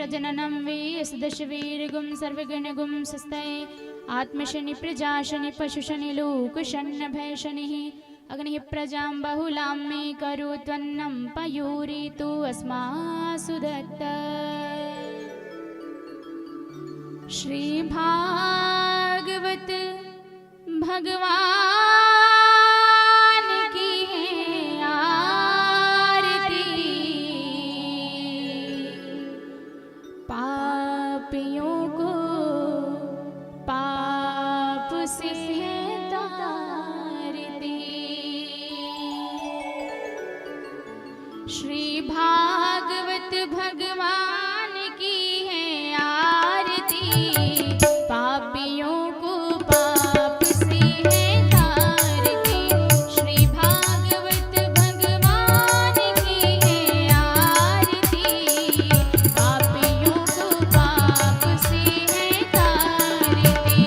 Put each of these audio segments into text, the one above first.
प्रजननं वे सदशवीर्गुं सर्वगणगुं सस्तये आत्मशनि प्रजाशनि पशुशनि लोकशन्न भयशनिः अग्निः प्रजां बहुलां मे करोत्वन्नं पयूरितु अस्मासु दत्त। श्री भागवत भगवान की है आरती, पापियों को पाप से है तारती। श्री भागवत भगवान की है आरती, पापियों को पाप से है तारती। श्री भागवत भगवान की है आरती, पापियों को पाप से है तारती।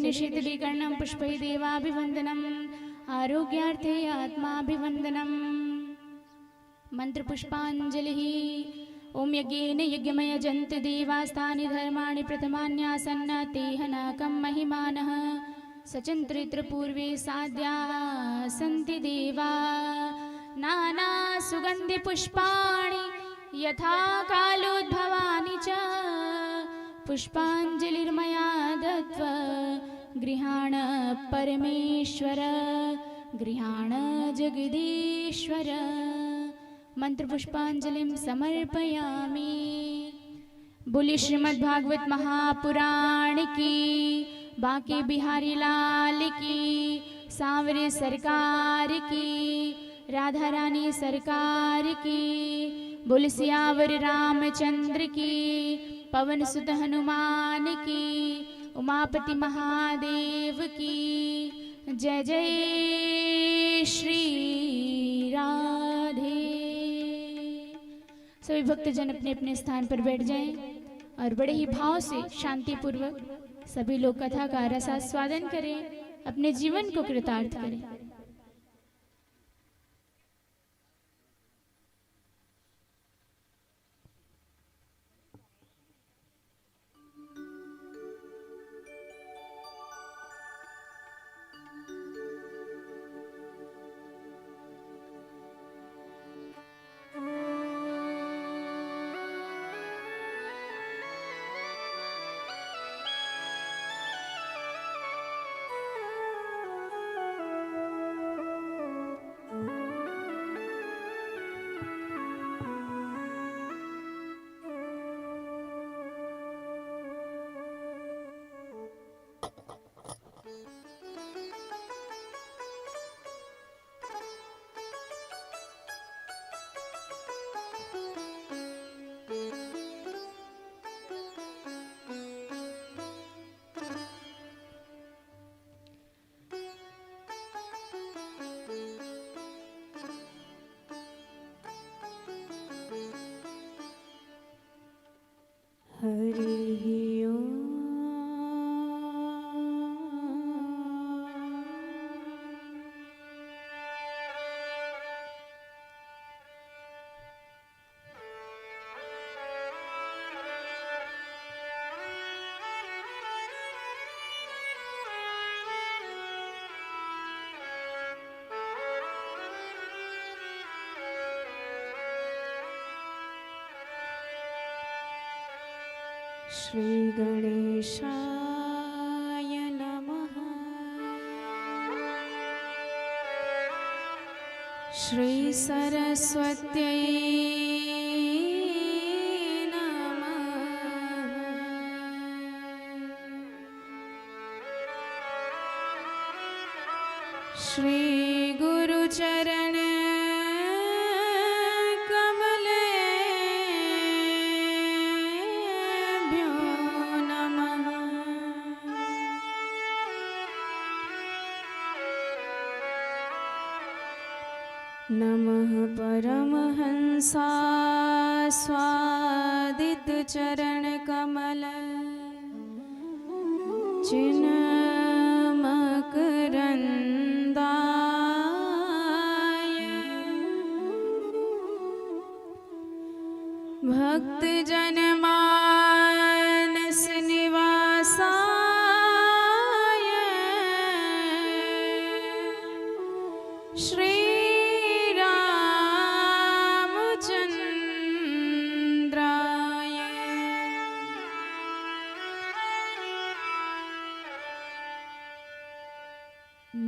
पुष्पैः शीतलीकरणं पुष्पैः देवाभिवन्दनम् आरोग्यार्थे आत्माभिवन्दनम्। मंत्रपुष्पाञ्जलिः। ओम यज्ञेन यज्ञमयजन्त देवास्तानि धर्माणि प्रथमान्यासन्न तेह नाकं महिमानः सचन्त्रित्रपूर्वे साध्याः सन्ति देवा नाना सुगन्धिपुष्पाणि यथा कालोद्भवानि च पुष्पाञ्जलिर्मया दत्त्वा गृहाण परमेश्वर गृहाण जगदीश्वर। मंत्रपुष्पांजलिं समर्पयामि। बोली श्रीमद्भागवत महापुराण की, बांके बिहारी लाल की, सांवरे सरकार की, राधा रानी सरकार की। बोल सियावर रामचंद्र की, पवन सुत हनुमान की, उमापति महादेव की। जय जय श्री राधे। सभी भक्तजन अपने अपने स्थान पर बैठ जाएं और बड़े ही भाव से शांति पूर्वक सभी लोग कथा का रसास्वादन करें, अपने जीवन को कृतार्थ करें। हरि ओम। श्री गणेशाय नमः। श्री सरस्वत्यै नमः। श्री गुरुचरण नमः परमहंसास्वादित चरण कमल चिन्मकरन्दाय भक्त जनमानस निवासाय श्री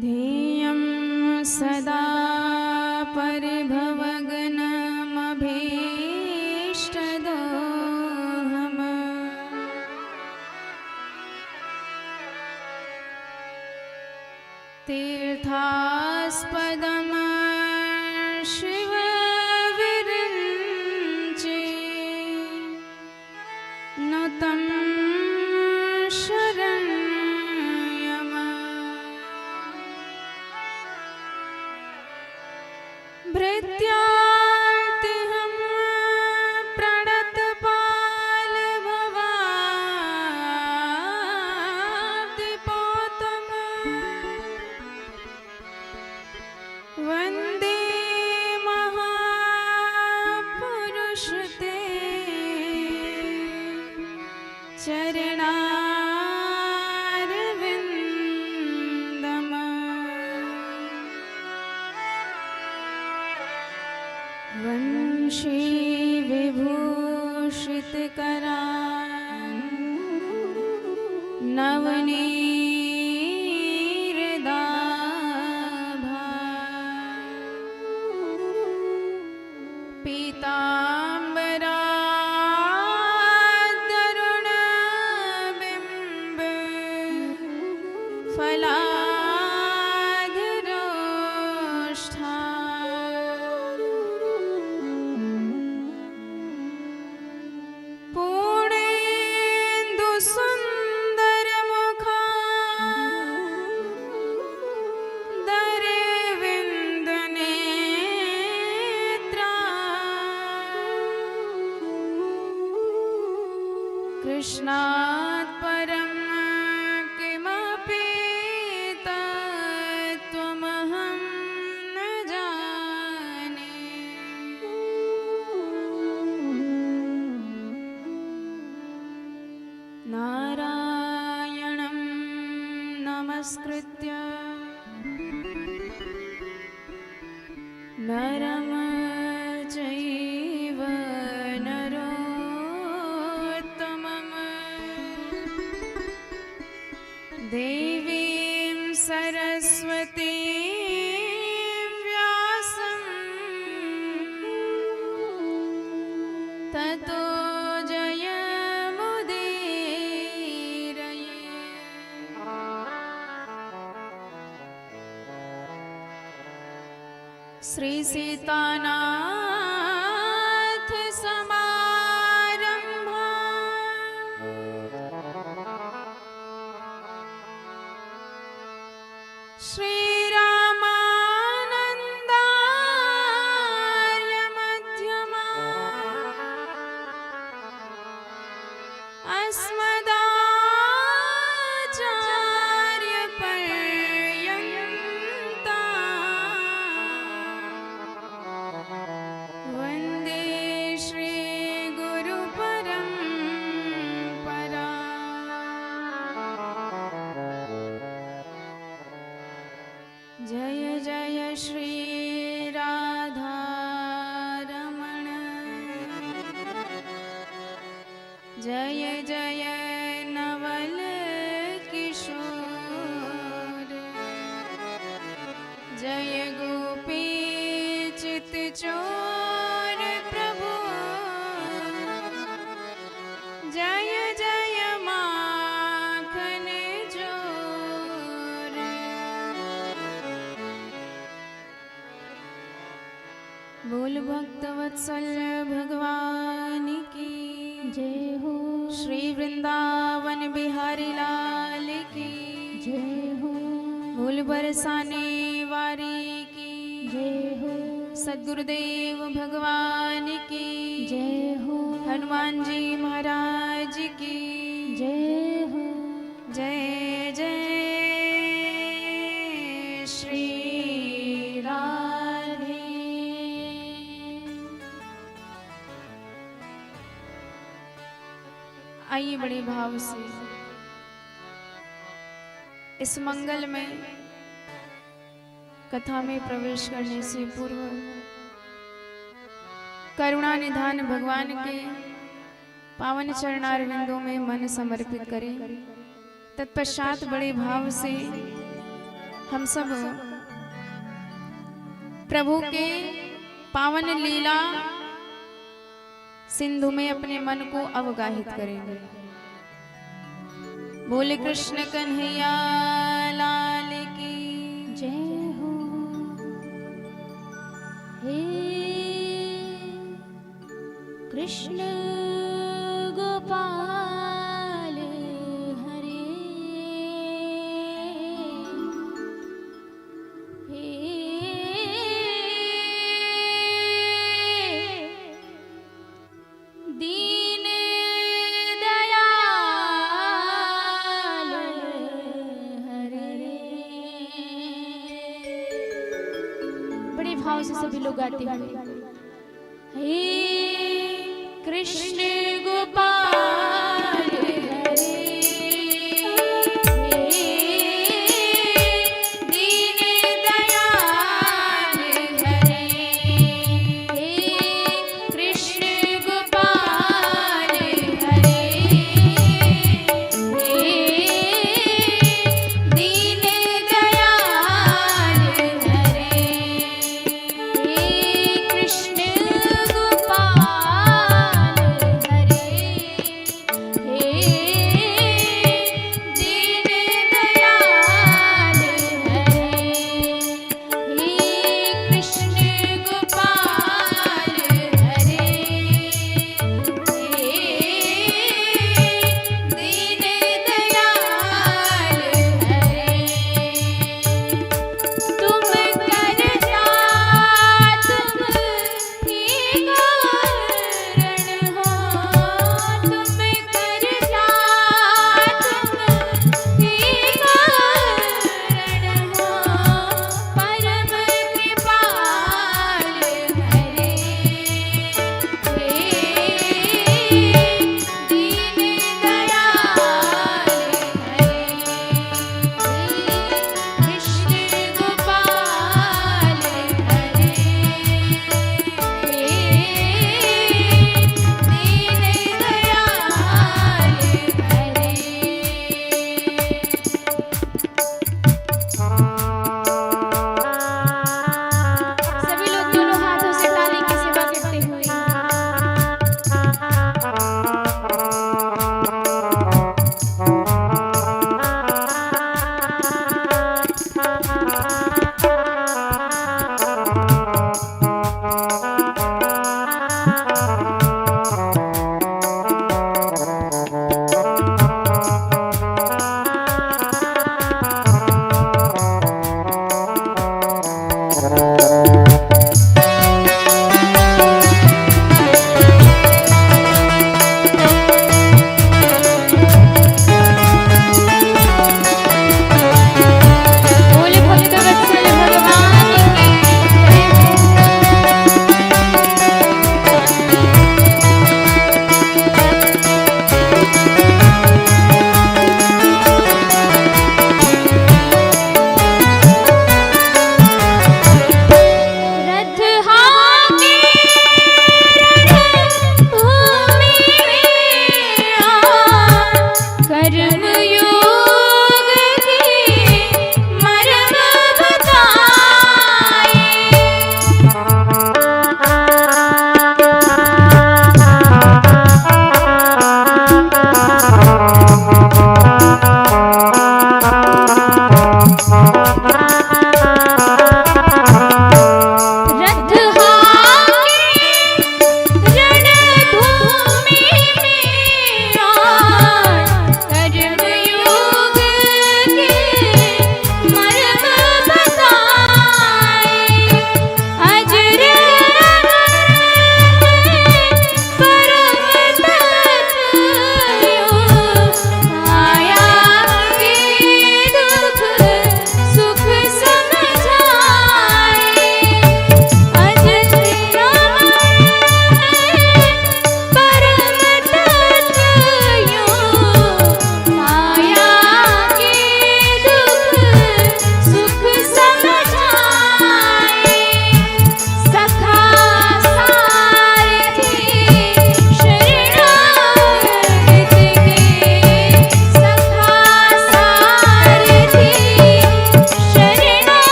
ध्येयं सदा परिभवग्नमभीष्टदोहम् तीर्थास्पदम् शिवविरिञ्चि नुतं शरणम्। वंशी विभूषित करा नवनीरदाभा पीताम्बरा तरुणबिम्ब फलाधरोष्ठा पूर्णेन्दु सुन्दरमुखा दरविन्दनेत्रा कृष्णात् परं किमपि तत्त्वमहं न जाने। नारायणं नमस्कृत्य नरं चैव नरोत्तमं देवीं सरस्वतीं व्यासं ततो जयमुदीरये। श्री सीतानाथ समारंभा श्रीरामानन्दार्य मध्यमा अस्मदाचार्य पर्यन्ता वन्दे श्री गुरुपरम्परा। जय जय श्री राधारमण जय जय नवल किशोर जय गोपी चित चोर प्रभु जय जय माखन चोर। बोल भक्तवत्सल भगवान की जय हो। श्री वृंदावन बिहारी लाल की जय हो। भूल बरसाने वारी की जय हो। सद्गुरुदेव भगवान की जय हो। हनुमान जी महाराज की जय हो। जय जय श्री राधे। आइए बड़े भाव से इस मंगल में कथा में प्रवेश करने से पूर्व करुणा निधान भगवान के पावन चरणारविंदों में मन समर्पित करें। तत्पश्चात बड़े भाव से हम सब प्रभु के पावन लीला सिंधु में अपने मन को अवगाहित करेंगे। बोले कृष्ण कन्हैया लाल की जय हो। हे कृष्ण गोपाल हरे हे दीन दयाल हरे। बड़े भाव से सभी लोग गाते हुए हे कृष्ण गोपाल हरे हे दीन दयाल हरे हे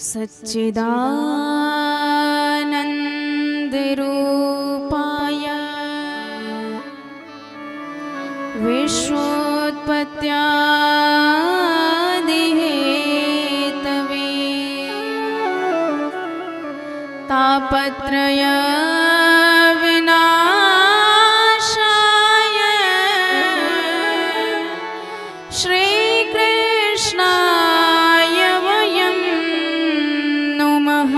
सच्चिदानंद रूपाय विश्वोत्पत्त्यादिहेतवे तापत्रय विनाशाय श्रीकृष्णाय वयं नुमः।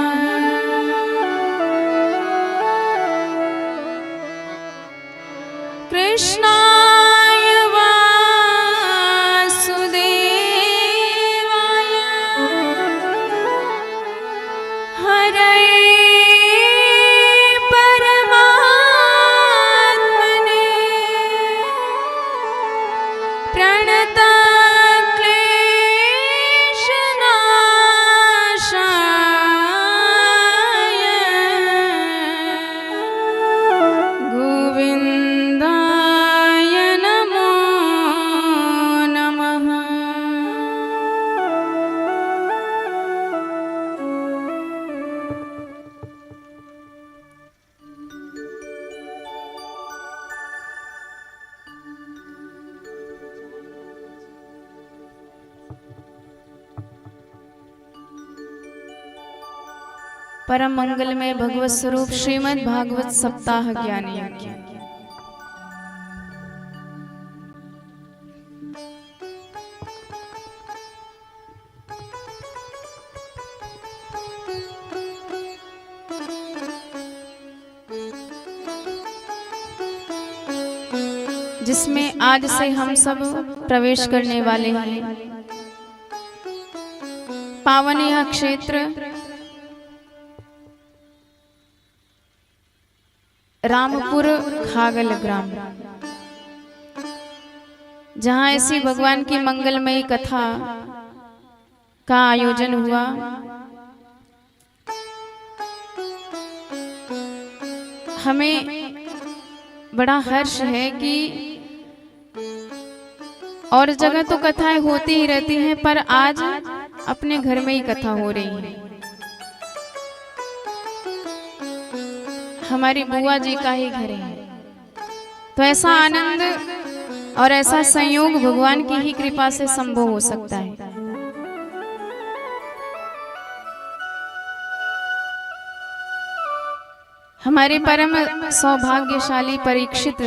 कृष्णाय वासुदेवाय हरे परमात्मने प्रणतक्लेशनाशाय गोविन्दाय नमो नमः। परम मंगल में भगवत स्वरूप श्रीमद् भागवत सप्ताह ज्ञान यज्ञ। जिसमें आज से हम सब प्रवेश करने वाले हैं। पावन यह क्षेत्र रामपुर खागल ग्राम, जहाँ ऐसी भगवान की मंगलमयी कथा का आयोजन हुआ। हमें बड़ा हर्ष है कि और जगह तो कथाएं होती ही रहती हैं, पर आज अपने घर में ही कथा हो रही है। हमारी बुआ जी का ही घर है, तो ऐसा आनंद और ऐसा संयोग भगवान की ही कृपा से संभव हो सकता है। हमारे परम सौभाग्यशाली परीक्षित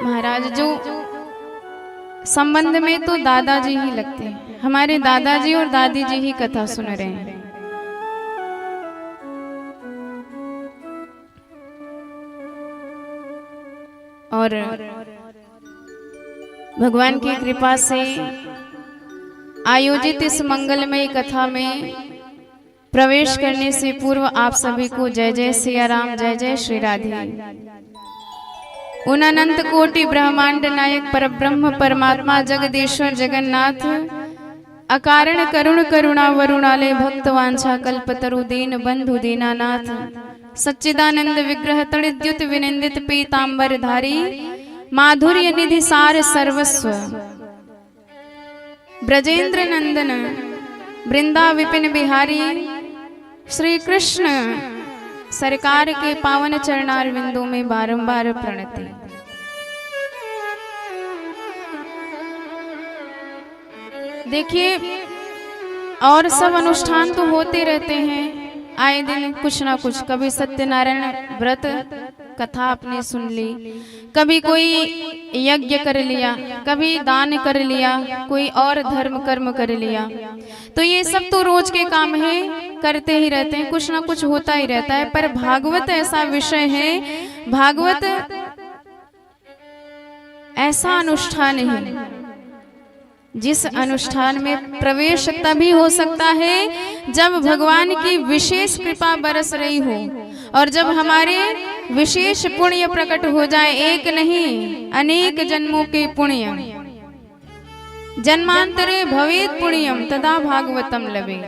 महाराज, जो संबंध में तो दादाजी ही लगते हैं, हमारे दादाजी और दादी जी ही कथा सुन रहे हैं। और भगवान की कृपा से आयोजित इस मंगलमयी कथा में प्रवेश करने से पूर्व आप सभी को जय जय सिया राम, जय जय श्री राधे। उन अनंत कोटि ब्रह्मांड नायक परब्रह्म परमात्मा जगदीश्वर जगन्नाथ अकारण करुण करुणा वरुणालय भक्तवांछा कल्पतरु दीन बंधु दीनानाथ सच्चिदानंद विग्रह तड़िद्युत विनिंदित पीतांबर धारी माधुर्य निधि सार सर्वस्व ब्रजेंद्र नंदन वृंदा विपिन बिहारी श्री कृष्ण सरकार के पावन चरणार विंदों में बारंबार प्रणति। देखिए, और सब अनुष्ठान तो होते रहते हैं आए दिन कुछ ना कुछ। कभी सत्यनारायण व्रत कथा आपने सुन ली, कभी कोई यज्ञ कर लिया, कभी दान कर लिया, कोई और धर्म कर्म कर लिया। तो ये सब तो रोज के काम है, करते ही रहते हैं, कुछ ना कुछ होता ही रहता है। पर भागवत ऐसा विषय है, भागवत ऐसा अनुष्ठान है जिस अनुष्ठान में प्रवेश तभी हो सकता है जब भगवान की विशेष कृपा बरस रही हो और जब हमारे विशेष पुण्य प्रकट हो जाए। एक नहीं अनेक जन्मों के पुण्य, जन्मांतरे भवेत पुण्यम तदा भागवतम लवे।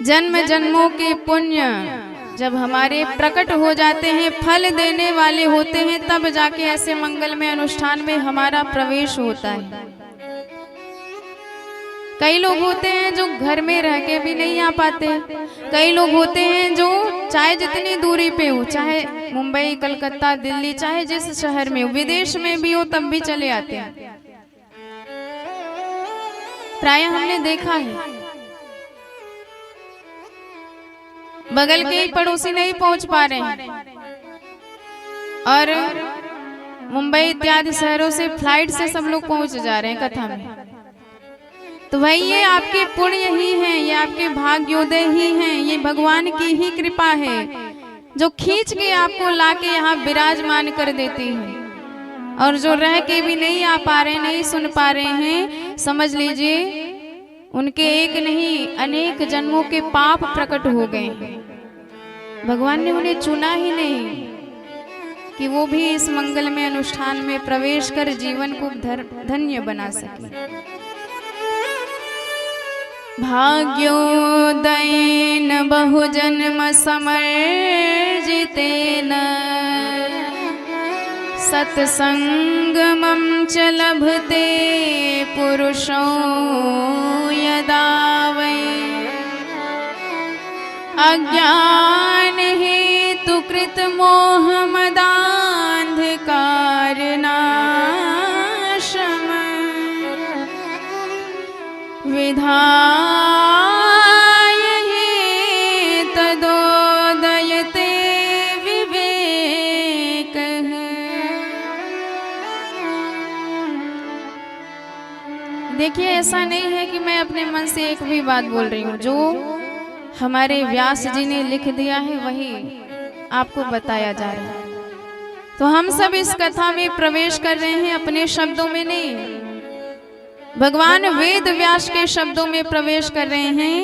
जन्म जन्मों के पुण्य जब हमारे प्रकट हो जाते हैं, फल देने वाले होते हैं, तब जाके ऐसे मंगलमय अनुष्ठान में हमारा प्रवेश होता है। कई लोग होते हैं जो घर में रह के भी नहीं आ पाते, कई लोग होते हैं जो चाहे जितनी दूरी पे हो, चाहे मुंबई, कलकत्ता, दिल्ली, चाहे जिस शहर में हो, विदेश में भी हो, तब भी चले आते हैं। प्राय हमने देखा है बगल के ही पड़ोसी नहीं पहुंच पा रहे हैं और मुंबई इत्यादि शहरों से फ्लाइट से सब लोग पहुंच जा रहे हैं कथा में। तो भाई ये आपके पुण्य ही हैं, ये आपके भाग्योदय ही हैं, ये भगवान की ही कृपा है जो खींच के आपको लाके यहाँ विराजमान कर देती है। और जो रह के भी नहीं आ पा रहे, नहीं सुन पा रहे हैं, समझ लीजिए उनके एक नहीं अनेक जन्मों के पाप प्रकट हो गए हैं। भगवान ने उन्हें चुना ही नहीं कि वो भी इस मंगलमय अनुष्ठान में प्रवेश कर जीवन को धन्य बना सके। भाग्योदयेन बहुजन्म समर्जितेन सत्संगमं च लभते पुरुषो यदा वै अज्ञान हेतु कृत मोह मदान्धकारनाशम विधाय तदोदयते विवेकः। देखिए ऐसा नहीं है कि मैं अपने मन से एक भी बात बोल रही हूँ, जो हमारे व्यास जी ने लिख दिया है वही आपको बताया जा रहा है। तो हम सब इस कथा में प्रवेश कर रहे हैं अपने शब्दों में नहीं, भगवान वेद व्यास के शब्दों में प्रवेश कर रहे हैं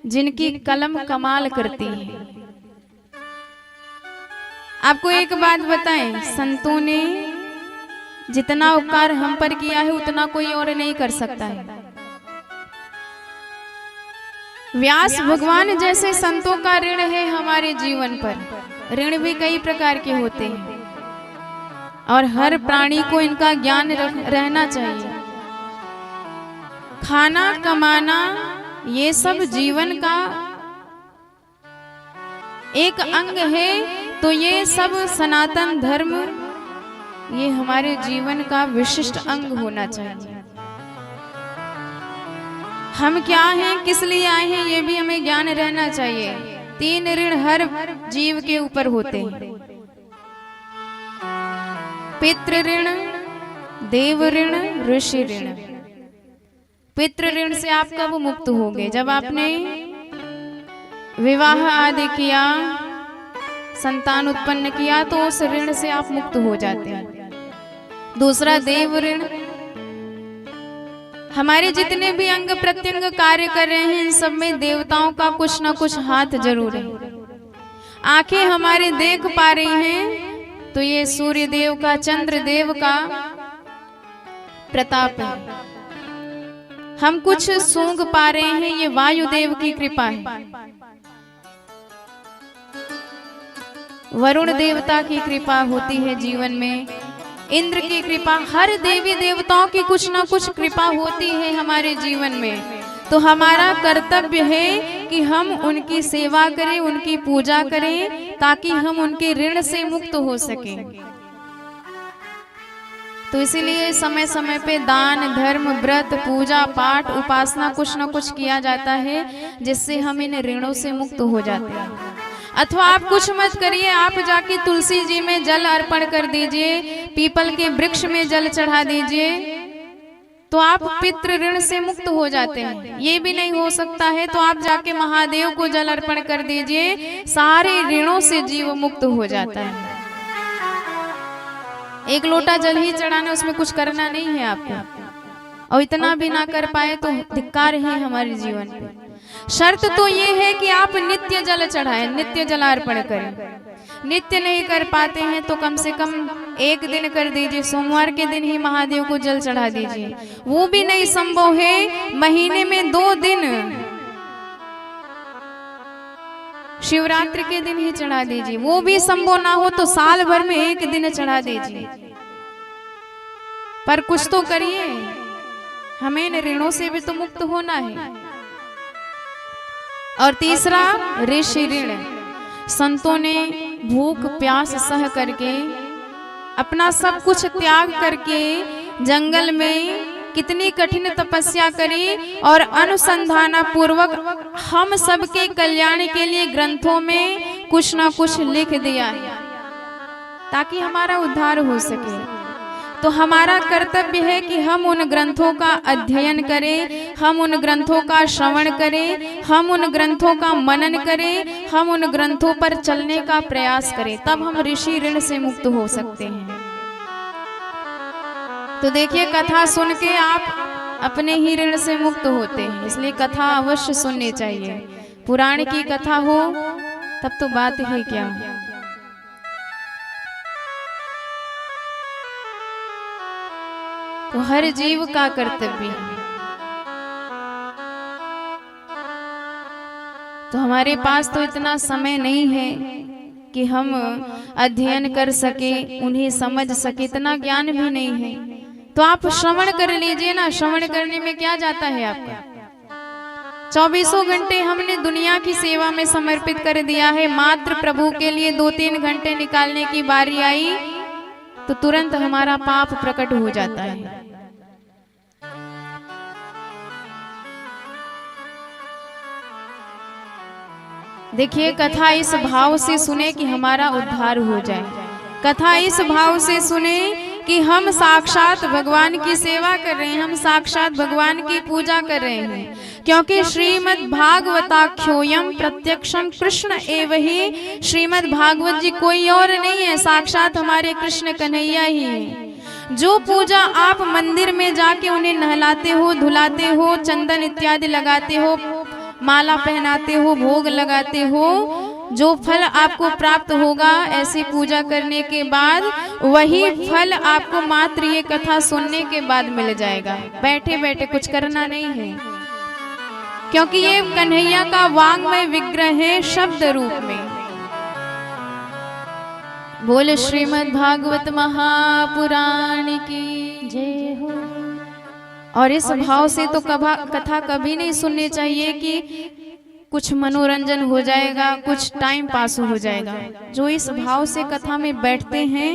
जिनकी कलम कमाल करती है। आपको एक बात बताएं, संतों ने जितना उपकार हम पर किया है उतना कोई और नहीं कर सकता है। व्यास भगवान जैसे संतों का ऋण है हमारे जीवन पर। ऋण भी कई प्रकार के होते हैं और हर प्राणी को इनका ज्ञान रहना चाहिए। खाना कमाना ये सब जीवन का एक अंग है, तो ये सब सनातन धर्म ये हमारे जीवन का विशिष्ट अंग होना चाहिए। हम क्या हैं, किस लिए आए हैं, ये भी हमें ज्ञान रहना चाहिए। 3 ऋण हर जीव के ऊपर होते हैं, पितृ ऋण, देव ऋण, ऋषि ऋण। पितृ ऋण से आप कब मुक्त होंगे? जब आपने विवाह आदि किया, संतान उत्पन्न किया, तो उस ऋण से आप मुक्त हो जाते हैं। दूसरा देव ऋण, हमारे जितने भी अंग प्रत्यंग कार्य कर रहे हैं इन सब में देवताओं का कुछ ना कुछ हाथ जरूर है। आंखें हमारे देख पा रही हैं तो ये सूर्य देव का, चंद्र देव का प्रताप है। हम कुछ सूंघ पा रहे हैं, ये वायु देव की कृपा है। वरुण देवता की कृपा होती है जीवन में, इंद्र की कृपा, हर देवी देवताओं की कुछ ना कुछ कृपा होती है हमारे जीवन में। तो हमारा कर्तव्य है कि हम उनकी सेवा करें, उनकी पूजा करें, ताकि हम उनके ऋण से मुक्त हो सकें। तो इसीलिए समय समय पे दान, धर्म, व्रत, पूजा, पाठ, उपासना कुछ ना कुछ किया जाता है, जिससे हम इन ऋणों से मुक्त हो जाते हैं। अथवा आप कुछ मत करिए, आप जाके तुलसी जी में जल अर्पण कर दीजिए, पीपल के वृक्ष में जल चढ़ा दीजिए, तो आप पितृ ऋण से मुक्त हो जाते हैं। ये भी नहीं हो सकता है तो आप जाके महादेव को जल अर्पण कर दीजिए, सारे ऋणों से जीव मुक्त हो जाता है। एक लोटा जल ही चढ़ाना, उसमें कुछ करना नहीं है आपको, और इतना भी ना कर पाए तो धिक्कार है हमारे जीवन पे। शर्त तो ये है कि आप नित्य जल चढ़ाएं, नित्य जलार्पण करें। नित्य नहीं कर पाते हैं तो कम से कम एक दिन कर दीजिए, सोमवार के दिन ही महादेव को जल चढ़ा दीजिए। वो भी नहीं संभव है, महीने में 2 दिन, शिवरात्रि के दिन ही चढ़ा दीजिए। वो भी संभव ना हो तो साल भर में 1 दिन चढ़ा दीजिए, पर कुछ तो करिए। हमें इन ऋणों से भी तो मुक्त होना है। और तीसरा ऋषि ऋण। संतों ने भूख प्यास सह करके अपना सब कुछ त्याग करके जंगल में कितनी कठिन तपस्या करी और अनुसंधान पूर्वक हम सबके कल्याण के लिए ग्रंथों में कुछ ना कुछ लिख दिया है ताकि हमारा उद्धार हो सके। तो हमारा कर्तव्य है कि हम उन ग्रंथों का अध्ययन करें, हम उन ग्रंथों का श्रवण करें, हम उन ग्रंथों का मनन करें, हम उन ग्रंथों पर चलने का प्रयास करें, तब हम ऋषि ऋण से मुक्त हो सकते हैं। तो देखिए, कथा सुन के आप अपने ही ऋण से मुक्त होते हैं, इसलिए कथा अवश्य सुननी चाहिए। पुराण की कथा हो तब तो बात है क्या। तो हर जीव का कर्तव्य है। तो हमारे पास तो इतना समय नहीं है कि हम अध्ययन कर सके, उन्हें समझ सके, इतना ज्ञान भी नहीं है। तो आप श्रवण कर लीजिए ना, श्रवण करने में क्या जाता है आपका। 24 घंटे हमने दुनिया की सेवा में समर्पित कर दिया है, मात्र प्रभु के लिए 2-3 घंटे निकालने की बारी आई तो तुरंत हमारा पाप प्रकट हो जाता है। देखिए, कथा इस भाव से सुने कि हमारा उद्धार हो जाए। कथा इस भाव से सुने कि हम साक्षात भगवान की सेवा कर रहे हैं, हम साक्षात भगवान की पूजा कर रहे हैं। क्योंकि श्रीमद् भागवताख्योयम प्रत्यक्षम कृष्ण एव ही। श्रीमद् भागवत जी कोई और नहीं है, साक्षात हमारे कृष्ण कन्हैया ही है। जो पूजा आप मंदिर में जाके उन्हें नहलाते हो, धुलाते हो, चंदन इत्यादि लगाते हो, माला पहनाते हो, भोग लगाते हो, जो फल आपको प्राप्त होगा ऐसी पूजा करने के बाद, वही फल आपको मात्र ये कथा सुनने के बाद मिल जाएगा। बैठे बैठे कुछ करना नहीं है, क्योंकि ये कन्हैया का वांग्मय विग्रह है शब्द रूप में। बोल श्रीमद् भागवत महापुराण की जय हो। और इस भाव से तो कथा कभी नहीं सुननी चाहिए कि कुछ मनोरंजन हो जाएगा, कुछ टाइम पास हो जाएगा। जो इस भाव से कथा में बैठते हैं,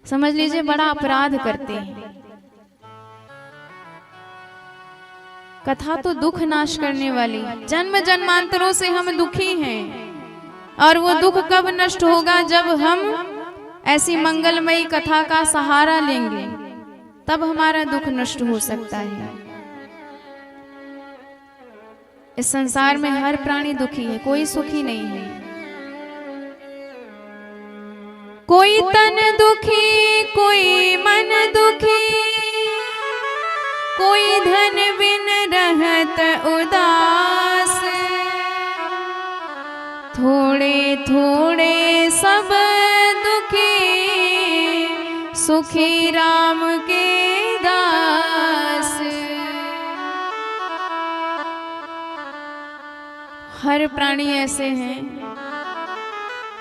समझ लीजिए बड़ा अपराध करते हैं। कथा तो दुख नाश करने वाली, जन्म जन्मांतरों से हम दुखी हैं, और वो दुख कब नष्ट होगा, जब हम ऐसी मंगलमयी कथा का सहारा लेंगे, तब हमारा दुख नष्ट हो सकता है। इस संसार में हर प्राणी दुखी है, कोई सुखी नहीं है। कोई तन दुखी, कोई मन दुखी, कोई धन बिन रहत उदास, थोड़े थोड़े सब दुखी, सुखी राम के दास। हर प्राणी ऐसे हैं,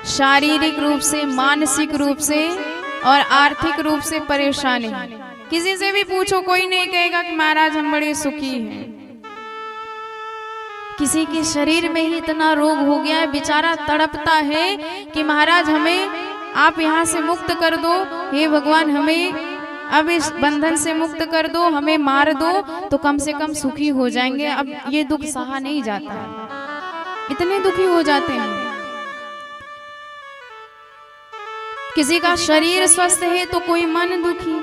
शारीरिक रूप से, मानसिक रूप से और आर्थिक रूप से परेशान हैं। किसी से भी पूछो, कोई नहीं कहेगा कि महाराज हम बड़े सुखी हैं। किसी के शरीर में ही इतना रोग हो गया है, बेचारा तड़पता है कि महाराज हमें आप यहाँ से मुक्त कर दो, हे भगवान हमें अब इस बंधन से मुक्त कर दो, हमें मार दो तो कम से कम सुखी हो जाएंगे। अब ये दुख सहा नहीं जाता है, इतने दुखी हो जाते हैं। किसी का शरीर स्वस्थ है तो कोई मन दुखी,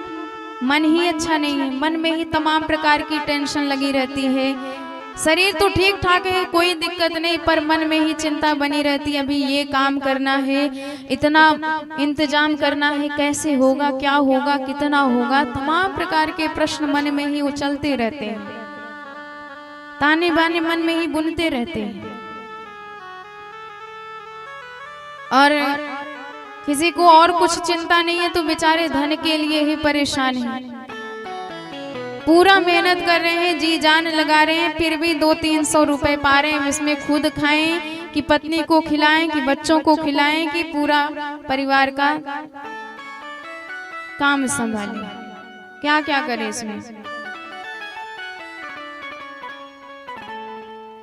मन ही अच्छा नहीं है, मन में ही तमाम प्रकार की टेंशन लगी रहती है। शरीर तो ठीक ठाक है, कोई दिक्कत नहीं, पर मन में ही चिंता बनी रहती है, अभी ये काम करना है, इतना इंतजाम करना है, कैसे होगा, क्या होगा, कितना होगा, तमाम प्रकार के प्रश्न मन में ही उछलते रहते हैं, ताने बाने मन में ही बुनते रहते हैं। और किसी को और कुछ चिंता नहीं है तो बेचारे धन के लिए ही परेशान हैं, पूरा मेहनत कर रहे हैं, जी जान लगा रहे हैं, फिर भी 200-300 रुपए पा रहे हैं, इसमें खुद खाएं कि पत्नी को खिलाएं कि बच्चों को खिलाएं कि पूरा परिवार का काम संभालें, क्या क्या करें इसमें।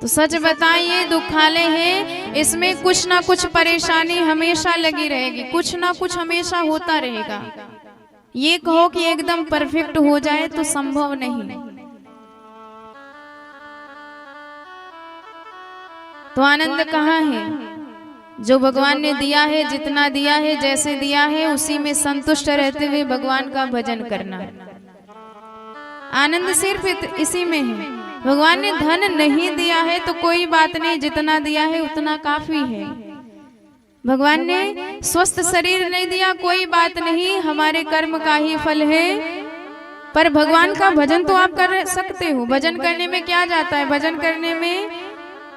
तो सच बताइए दुखालय है, इसमें कुछ ना कुछ परेशानी हमेशा लगी रहेगी, कुछ ना कुछ हमेशा होता रहेगा। ये कहो कि एकदम परफेक्ट हो जाए तो संभव नहीं। तो आनंद कहाँ है? जो भगवान ने दिया है, जितना दिया है, जैसे दिया है, उसी में संतुष्ट रहते हुए भगवान का भजन करना। आनंद सिर्फ इसी में है। भगवान ने धन नहीं दिया है तो कोई बात नहीं, जितना दिया है उतना काफी है। भगवान ने स्वस्थ शरीर नहीं दिया, कोई बात नहीं, हमारे कर्म का ही फल है। पर भगवान का भजन तो आप कर सकते हो। भजन करने में क्या जाता है? भजन करने में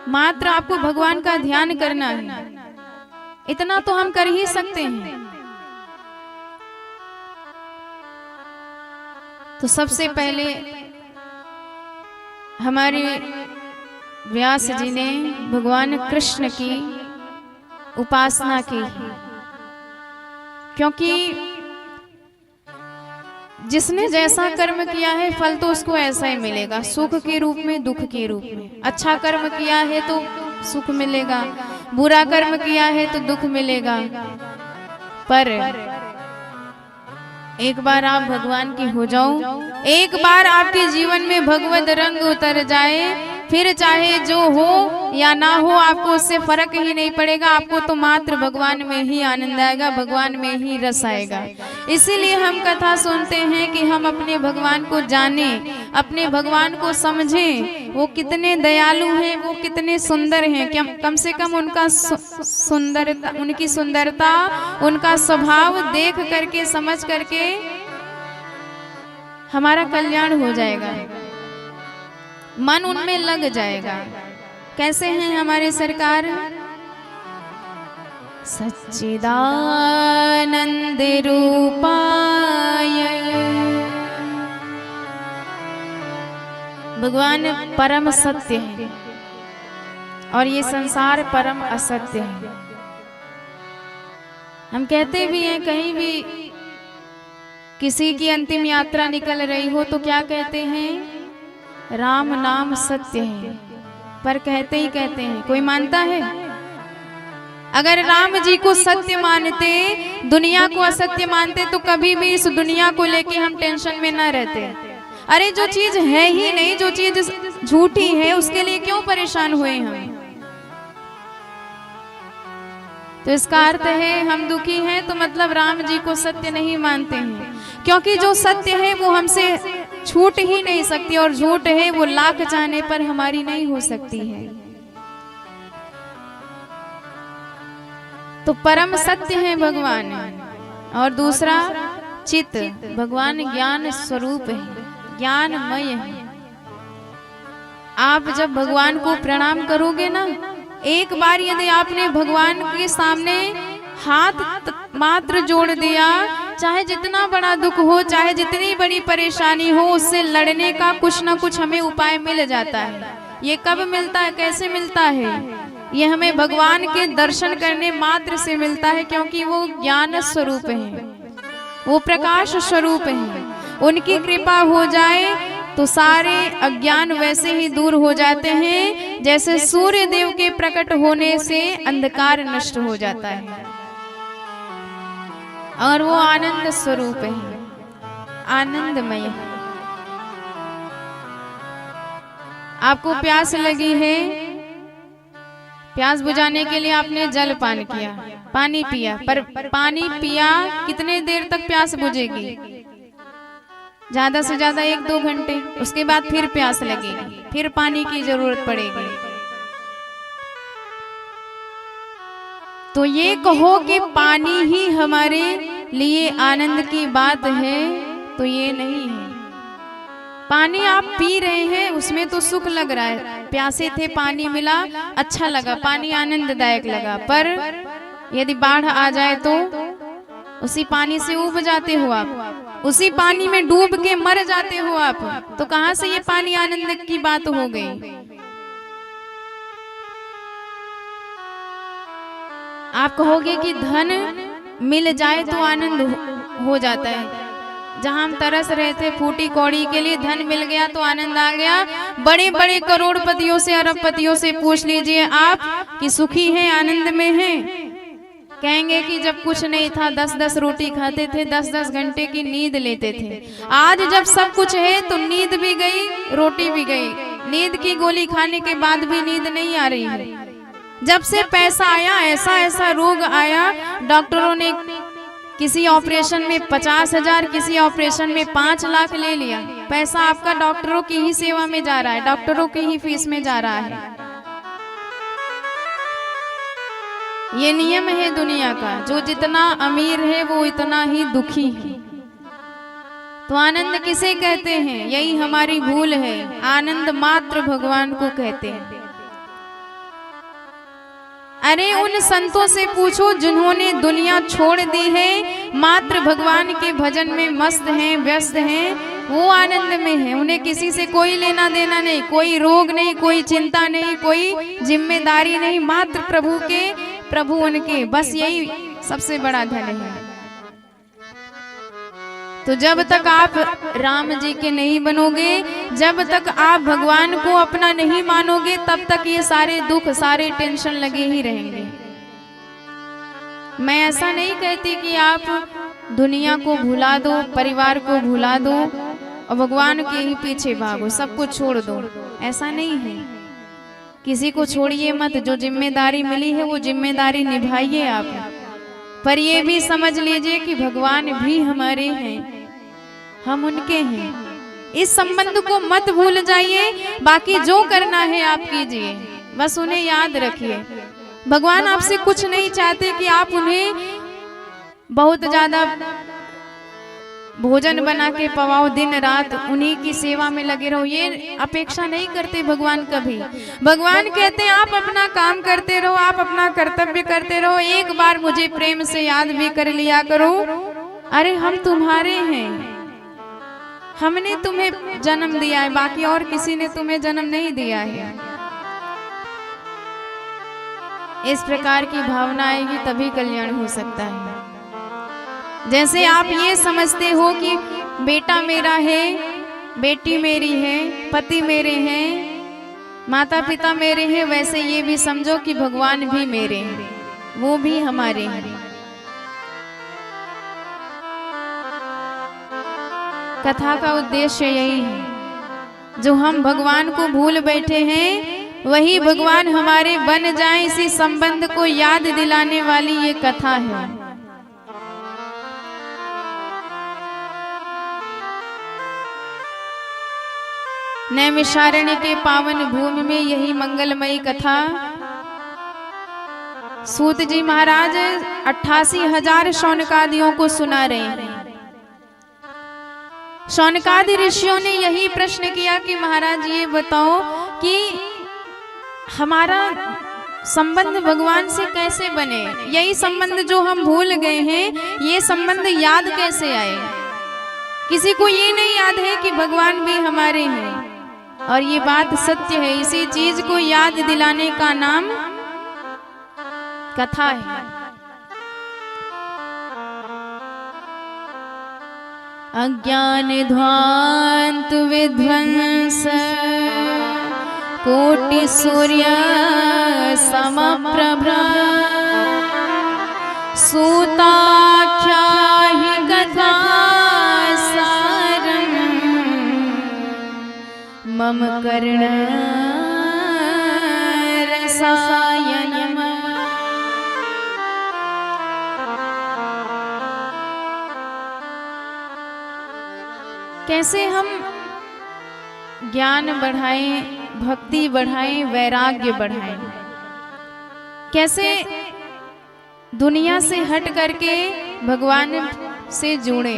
मात्र आपको भगवान का ध्यान करना है, इतना तो हम कर ही सकते हैं। तो सबसे पहले हमारे व्यास जी ने भगवान कृष्ण की उपासना की, क्योंकि जिसने जैसा कर्म किया है फल तो उसको ऐसा ही मिलेगा, सुख के रूप में, दुख के रूप में। अच्छा कर्म किया है तो सुख मिलेगा, बुरा कर्म किया है तो दुख मिलेगा। पर एक बार आप भगवान की हो जाओ, एक बार आपके जीवन में भगवत रंग उतर जाए, फिर चाहे जो हो या ना हो आपको उससे फर्क ही नहीं पड़ेगा। आपको तो मात्र भगवान में ही आनंद आएगा, भगवान में ही रस आएगा। इसीलिए हम कथा सुनते हैं कि हम अपने भगवान को जानें, अपने भगवान को समझें। वो कितने दयालु हैं, वो कितने सुंदर हैं। कम से कम उनका सुंदरता, उनकी सुंदरता, उनका स्वभाव देख करके, समझ करके हमारा कल्याण हो जाएगा, मन उनमें लग जाएगा। कैसे हैं हमारे सरकार? सच्चिदानंद रूपाय, भगवान परम सत्य है और ये संसार परम असत्य है। हम कहते भी हैं, कहीं भी किसी की अंतिम यात्रा निकल रही हो तो क्या कहते हैं? राम नाम सत्य है। पर कहते ही कहते हैं, कोई मानता है? अगर राम जी को सत्य मानते, दुनिया को असत्य मानते, तो कभी भी इस दुनिया को लेके हम टेंशन में ना रहते। अरे जो चीज है ही नहीं, जो चीज झूठी है, उसके लिए क्यों परेशान हुए हम? तो इसका अर्थ है हम दुखी हैं तो मतलब राम जी को सत्य नहीं मानते हैं, क्योंकि जो सत्य है वो हमसे छूट ही नहीं सकती, और झूठ है वो लाख चाहने पर हमारी नहीं हो सकती है। तो परम सत्य है भगवान। और दूसरा चित्त, भगवान ज्ञान स्वरूप है, ज्ञानमय है। आप जब भगवान को प्रणाम करोगे ना, एक बार यदि आपने भगवान के सामने हाथ मात्र जोड़ दिया, चाहे जितना बड़ा दुख हो, चाहे जितनी बड़ी परेशानी हो, उससे लड़ने का कुछ ना कुछ हमें उपाय मिल जाता है। ये कब मिलता है, कैसे मिलता है? ये हमें भगवान के दर्शन करने मात्र से मिलता है, क्योंकि वो ज्ञान स्वरूप है, वो प्रकाश स्वरूप है। उनकी कृपा हो जाए तो सारे अज्ञान वैसे ही दूर हो जाते हैं, जैसे सूर्य देव के प्रकट होने से अंधकार नष्ट हो जाता है। और वो आनंद स्वरूप है, आनंदमय है। आपको प्यास लगी है, प्यास बुझाने के लिए आपने जल पान किया, पानी पिया, पर पानी पिया कितने देर तक प्यास बुझेगी? ज्यादा से ज्यादा 1-2 घंटे। उसके बाद फिर प्यास लगेगी, फिर पानी की जरूरत पड़ेगी। तो ये कहो कि पानी ही हमारे लिए आनंद की बात है, तो ये नहीं है। पानी आप पी रहे हैं, उसमें तो सुख लग रहा है, प्यासे थे पानी मिला, अच्छा लगा, पानी आनंददायक लगा। पर यदि बाढ़ आ जाए तो उसी पानी से उब जाते हो आप, उसी पानी में डूब के मर जाते हो आप। तो कहां से ये पानी आनंद की बात हो गई? आप कहोगे कि धन मिल जाए तो आनंद हो जाता है, जहां हम तरस रहे थे फूटी कौड़ी के लिए, धन मिल गया तो आनंद आ गया। बड़े बड़े करोड़पतियों से, अरबपतियों से पूछ लीजिए आप कि सुखी हैं, आनंद में हैं? कहेंगे कि जब कुछ नहीं था 10-10 रोटी खाते थे, 10-10 घंटे की नींद लेते थे। आज जब सब कुछ है तो नींद भी गई, रोटी भी गई। नींद की गोली खाने के बाद भी नींद नहीं आ रही है। जब से पैसा आया, ऐसा ऐसा रोग आया, डॉक्टरों ने किसी ऑपरेशन में 50,000, किसी ऑपरेशन में 5 लाख ले लिया। पैसा आपका डॉक्टरों की ही सेवा में जा रहा है, डॉक्टरों की ही फीस में जा रहा है। ये नियम है दुनिया का, जो जितना अमीर है वो इतना ही दुखी है। तो आनंद किसे कहते हैं? यही हमारी भूल है। आनंद मात्र भगवान को कहते हैं। अरे उन संतों से पूछो जिन्होंने दुनिया छोड़ दी है, मात्र भगवान के भजन में मस्त हैं, व्यस्त हैं, वो आनंद में है। उन्हें किसी से कोई लेना देना नहीं, कोई रोग नहीं, कोई चिंता नहीं, कोई जिम्मेदारी नहीं, मात्र प्रभु के, प्रभु उनके, बस यही सबसे बड़ा धन है। तो जब तक आप राम जी के नहीं बनोगे, जब तक आप भगवान को अपना नहीं मानोगे, तब तक ये सारे दुख, सारे टेंशन लगे ही रहेंगे। मैं ऐसा नहीं कहती कि आप दुनिया को भुला दो, परिवार को भुला दो और भगवान के ही पीछे भागो, सब कुछ छोड़ दो, ऐसा नहीं है। किसी को छोड़िए मत, जो जिम्मेदारी मिली है वो जिम्मेदारी निभाइए आप। पर ये भी समझ लीजिए कि भगवान भी हमारे हैं, हम उनके हैं। इस संबंध को मत भूल जाइए। बाकी जो करना है आप कीजिए, बस उन्हें याद रखिए। भगवान आपसे कुछ नहीं चाहते कि आप उन्हें बहुत ज्यादा भोजन बना के पवाओ, दिन रात उन्हीं की सेवा में लगे रहो, ये अपेक्षा नहीं करते भगवान कभी। भगवान कहते हैं आप अपना काम करते रहो, आप अपना कर्तव्य करते रहो, एक बार मुझे प्रेम से याद भी कर लिया करो। अरे हम तुम्हारे हैं, हमने तुम्हें जन्म दिया है, बाकी और किसी ने तुम्हें जन्म नहीं दिया है। इस प्रकार की भावना आएगी तभी कल्याण हो सकता है। जैसे आप ये समझते हो कि बेटा मेरा है, बेटी मेरी है, पति मेरे हैं, माता पिता मेरे हैं, वैसे ये भी समझो कि भगवान भी मेरे हैं, वो भी हमारे हैं। कथा का उद्देश्य यही है। जो हम भगवान को भूल बैठे हैं, वही भगवान हमारे बन जाएं, इसी संबंध को याद दिलाने वाली ये कथा है। नैमिषारण्य के पावन भूमि में यही मंगलमयी कथा सूत जी महाराज 88,000 शौनकादियों को सुना रहे हैं। शौनकादि ऋषियों ने यही प्रश्न किया कि महाराज ये बताओ कि हमारा संबंध भगवान से कैसे बने, यही संबंध जो हम भूल गए हैं, ये संबंध याद कैसे आए। किसी को ये नहीं याद है कि भगवान भी हमारे हैं, और ये बात सत्य है। इसी चीज को याद दिलाने का नाम कथा है। अज्ञान ध्वांत विध्वंस कोटि सूर्य समप्रभा सूताख्या हि कथा सारं मम कर्ण रसायनम्। कैसे हम ज्ञान बढ़ाएं, भक्ति बढ़ाएं, वैराग्य बढ़ाएं, कैसे दुनिया से हट करके भगवान से जुड़े,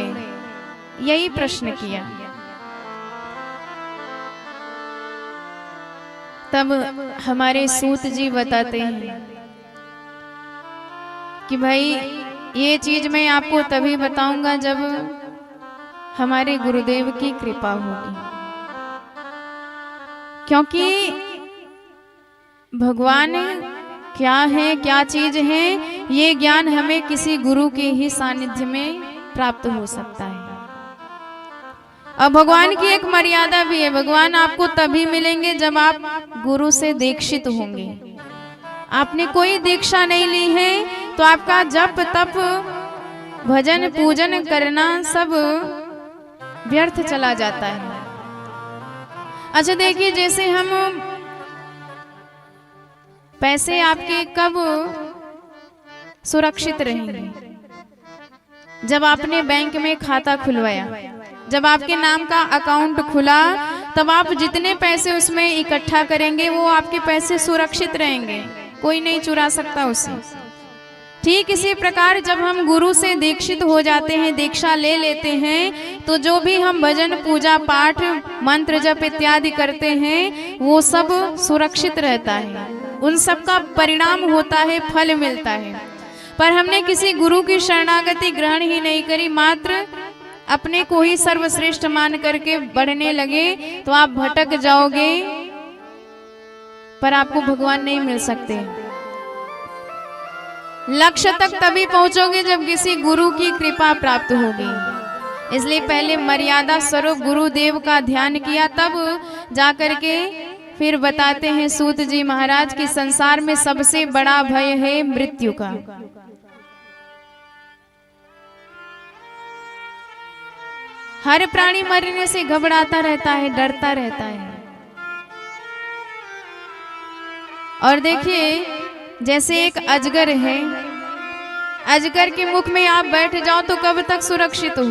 यही प्रश्न किया। तब हमारे सूत जी बताते हैं कि भाई ये चीज मैं आपको तभी बताऊंगा जब हमारे गुरुदेव की कृपा होगी, क्योंकि भगवान क्या है, क्या चीज है, ये ज्ञान हमें किसी गुरु के ही सानिध्य में प्राप्त हो सकता है। अब भगवान की एक मर्यादा भी है, भगवान आपको तभी मिलेंगे जब आप गुरु से दीक्षित होंगे। आपने कोई दीक्षा नहीं ली है तो आपका जप तप भजन पूजन करना सब व्यर्थ चला जाता है। अच्छा देखिए, जैसे हम पैसे आपके कब सुरक्षित रहेंगे? जब आपने बैंक में खाता खुलवाया, जब आपके नाम का अकाउंट खुला, तब आप जितने पैसे उसमें इकट्ठा करेंगे वो आपके पैसे सुरक्षित रहेंगे, कोई नहीं चुरा सकता उसे। ठीक इसी प्रकार जब हम गुरु से दीक्षित हो जाते हैं, दीक्षा ले लेते हैं, तो जो भी हम भजन पूजा पाठ मंत्र जप इत्यादि करते हैं वो सब सुरक्षित रहता है, उन सब का परिणाम होता है, फल मिलता है। पर हमने किसी गुरु की शरणागति ग्रहण ही नहीं करी, मात्र अपने को ही सर्वश्रेष्ठ मान करके बढ़ने लगे, तो आप भटक जाओगे, पर आपको भगवान नहीं मिल सकते। लक्ष्य तक तभी पहुंचोगे जब किसी गुरु की कृपा प्राप्त होगी। इसलिए पहले मर्यादा स्वरूप गुरुदेव का ध्यान किया, तब जाकर के फिर बताते हैं सूत जी महाराज कि संसार में सबसे बड़ा भय है मृत्यु का। हर प्राणी मरने से घबराता रहता है, डरता रहता है। और देखिए, जैसे एक अजगर है, अजगर के मुख में आप बैठ जाओ तो कब तक सुरक्षित हो?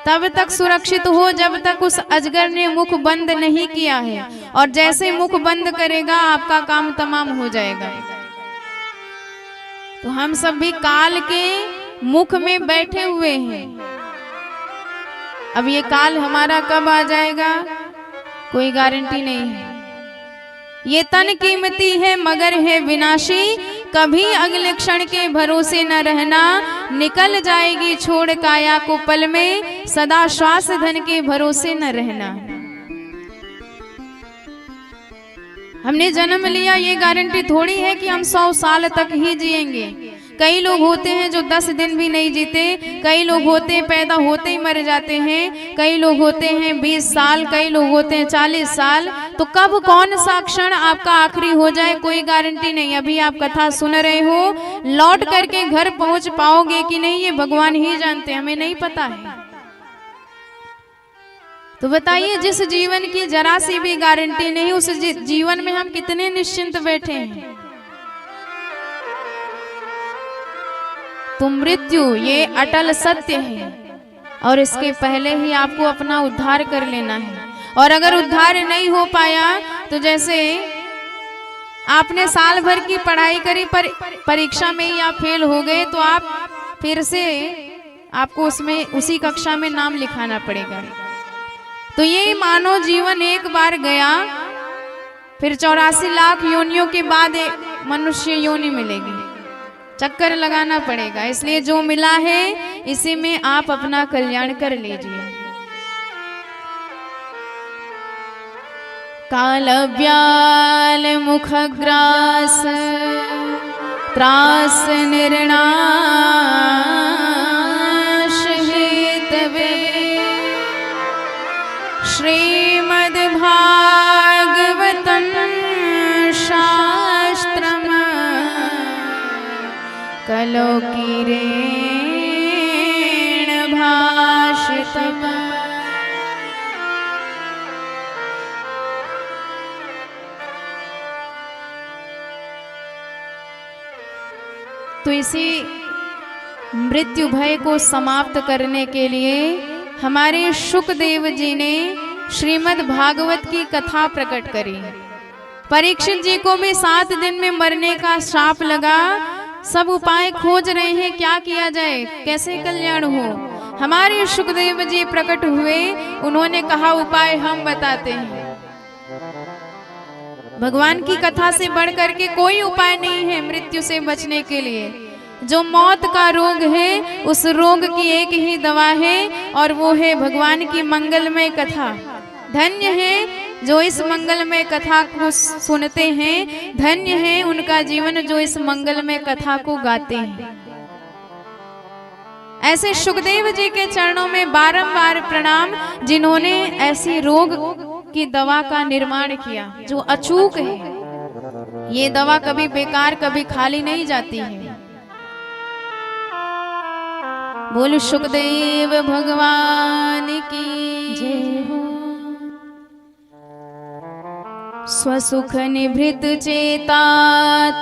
तब तक सुरक्षित हो जब तक उस अजगर ने मुख बंद नहीं किया है, और जैसे मुख बंद करेगा आपका काम तमाम हो जाएगा। तो हम सब भी काल के मुख में बैठे हुए हैं। अब ये काल हमारा कब आ जाएगा कोई गारंटी नहीं है। ये तन कीमती है मगर है विनाशी, कभी अगले क्षण के भरोसे न रहना, निकल जाएगी छोड़ काया को पल में, सदा श्वास धन के भरोसे न रहना। हमने जन्म लिया, ये गारंटी थोड़ी है कि हम 100 साल तक ही जिएंगे। कई लोग होते हैं जो 10 दिन भी नहीं जीते, कई लोग होते हैं पैदा होते ही मर जाते हैं, कई लोग होते हैं 20 साल, कई लोग होते हैं 40 साल। तो कब कौन सा क्षण आपका आखिरी हो जाए कोई गारंटी नहीं। अभी आप कथा सुन रहे हो, लौट करके घर पहुंच पाओगे कि नहीं ये भगवान ही जानते, हमें नहीं पता है। तो बताइए, जिस जीवन की जरा सी भी गारंटी नहीं, उस जीवन में हम कितने निश्चिंत बैठे हैं। तो मृत्यु ये अटल सत्य है, और इसके पहले ही आपको अपना उद्धार कर लेना है। और अगर उद्धार नहीं हो पाया तो जैसे आपने साल भर की पढ़ाई करी, पर परीक्षा में ही आप फेल हो गए, तो आप फिर से आपको उसमें उसी कक्षा में नाम लिखाना पड़ेगा। तो ये मानव जीवन एक बार गया, फिर 84 लाख योनियों के बाद मनुष्य योनि मिलेगी, चक्कर लगाना पड़ेगा। इसलिए जो मिला है इसी में आप अपना कल्याण कर लीजिए। काल व्याल मुखग्रास त्रास निर्नाश हेतवे, श्रीमद् भागवतं शास्त्रम् कलो किरेण भाषितम्। तो इसी मृत्यु भय को समाप्त करने के लिए हमारे शुकदेव जी ने श्रीमद् भागवत की कथा प्रकट करी। परीक्षित जी को भी 7 दिन में मरने का श्राप लगा, सब उपाय खोज रहे हैं क्या किया जाए, कैसे कल्याण हो। हमारे शुकदेव जी प्रकट हुए, उन्होंने कहा उपाय हम बताते हैं। भगवान की कथा से बढ़ करके कोई उपाय नहीं है मृत्यु से बचने के लिए। जो मौत का रोग है उस रोग की एक ही दवा है, और वो है भगवान की मंगलमय कथा। धन्य है जो इस मंगलमय कथा को सुनते हैं, धन्य है उनका जीवन जो इस मंगलमय कथा को गाते हैं। ऐसे सुखदेव जी के चरणों में बारंबार प्रणाम, जिन्होंने ऐसी रोग की दवा का निर्माण किया जो अचूक है। ये दवा कभी बेकार, कभी खाली नहीं जाती है। बोल सुखदेव भगवान की जय हो। स्वसुख निभृत चेता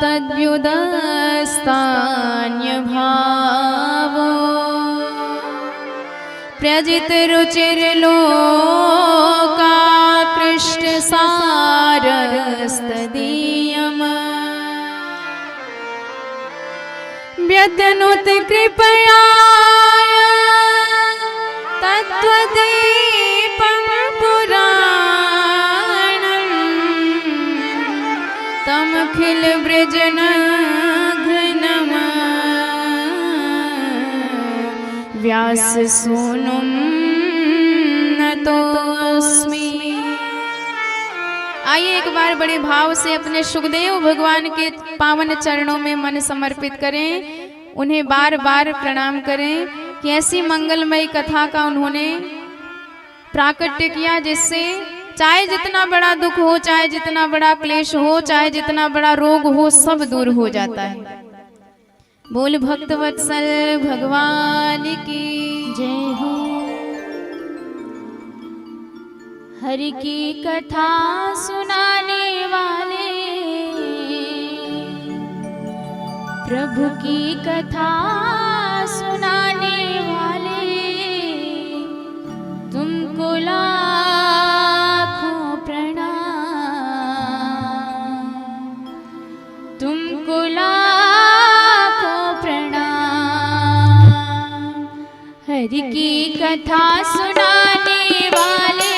तद्व्युदस्तान्य भावो प्रजित रुचिर लोका कृष्ण सारस्तदीयम व्यतनुत कृपया तत्त्वदीपं पुराणं तमखिल व्रजनघ्नं व्यास सूनुं नतोऽस्मि। आइए एक बार बड़े भाव से अपने सुखदेव भगवान के पावन चरणों में मन समर्पित करें, उन्हें बार बार प्रणाम करें कि ऐसी मंगलमयी कथा का उन्होंने प्राकट्य किया, जिससे चाहे जितना बड़ा दुख हो, चाहे जितना बड़ा क्लेश हो, चाहे जितना बड़ा रोग हो, सब दूर हो जाता है। बोल भक्त वत्सल भगवान की जय हो। हरि की कथा सुनाने वाले, प्रभु की कथा सुनाने वाले, तुमको लाखों प्रणाम, तुमको लाखों प्रणाम। हरि की कथा सुनाने वाले,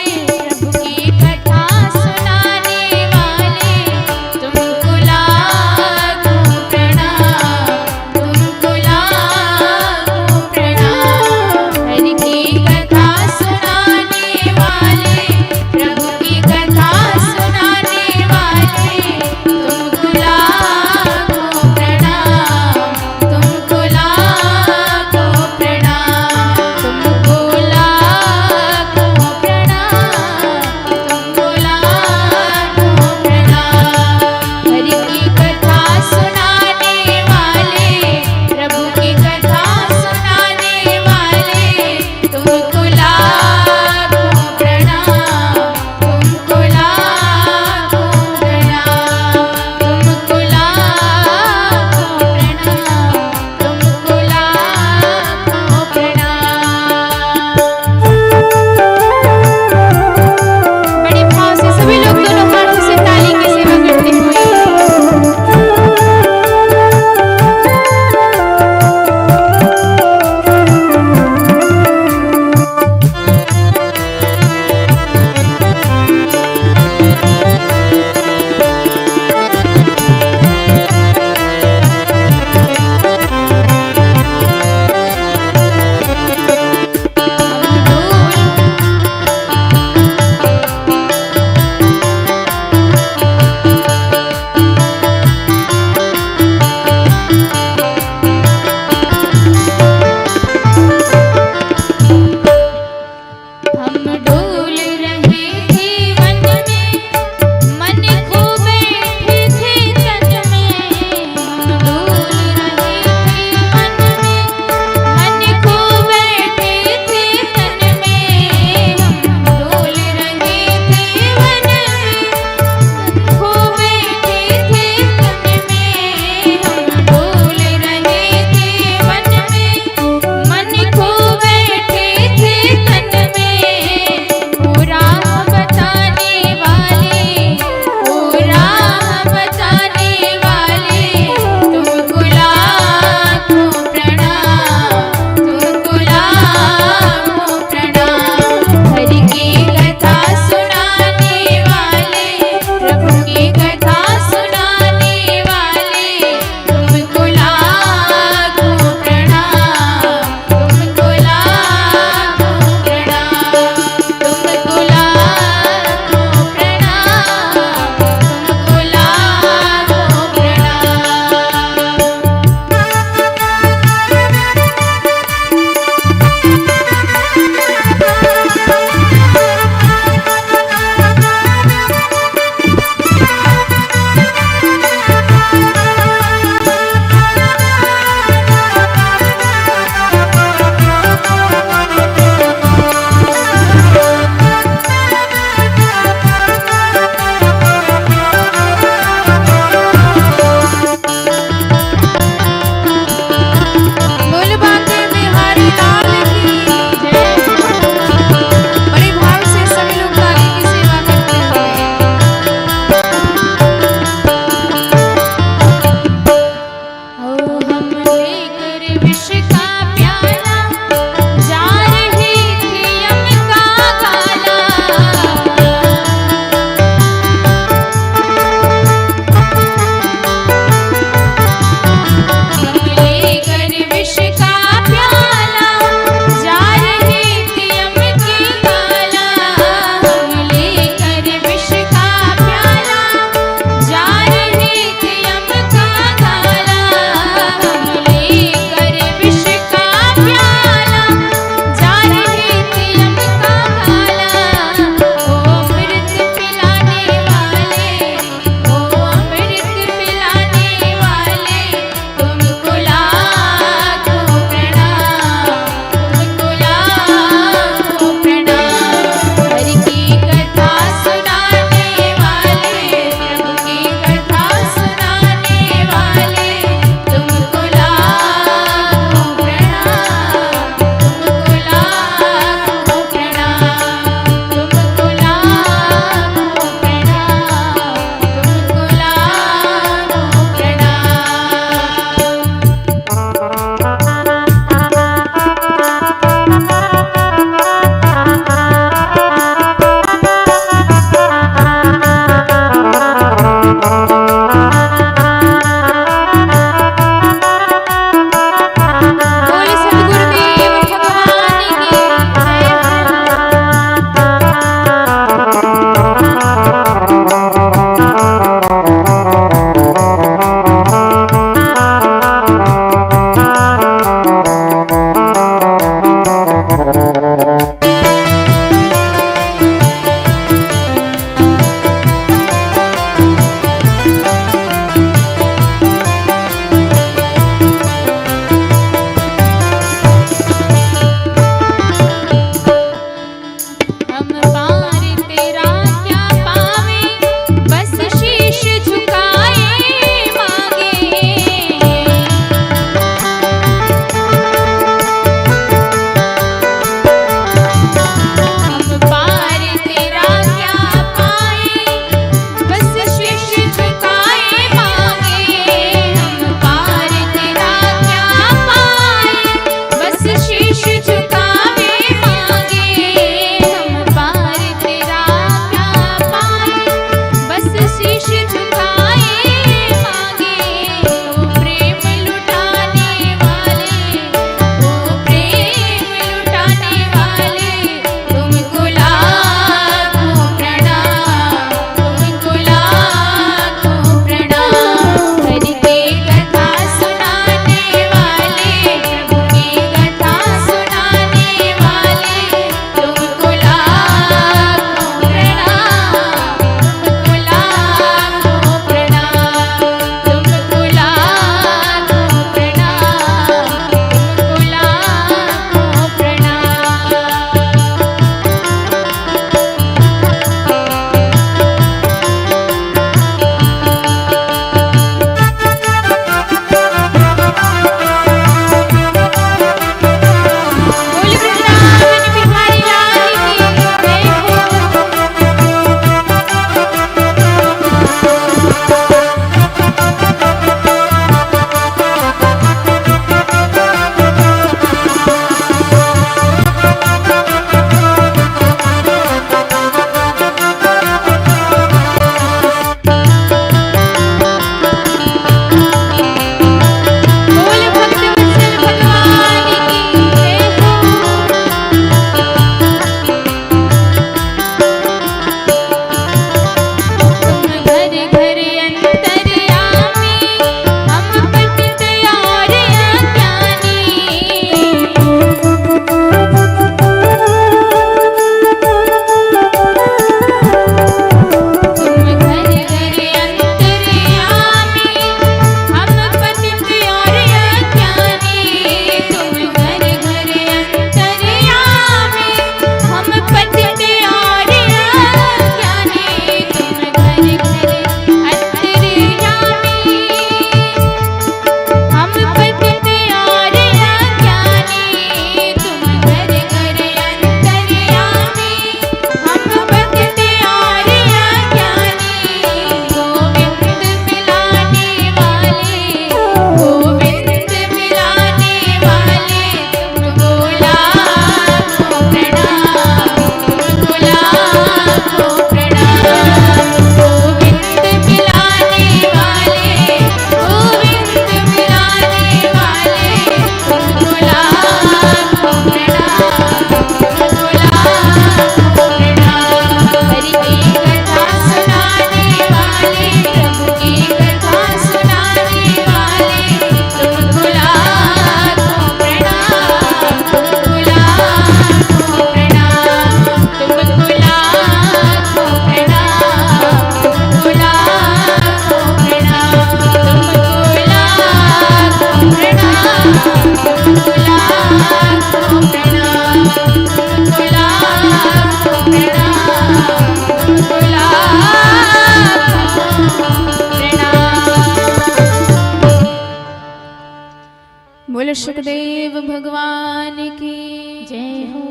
बोले सुखदेव भगवान की जय हो।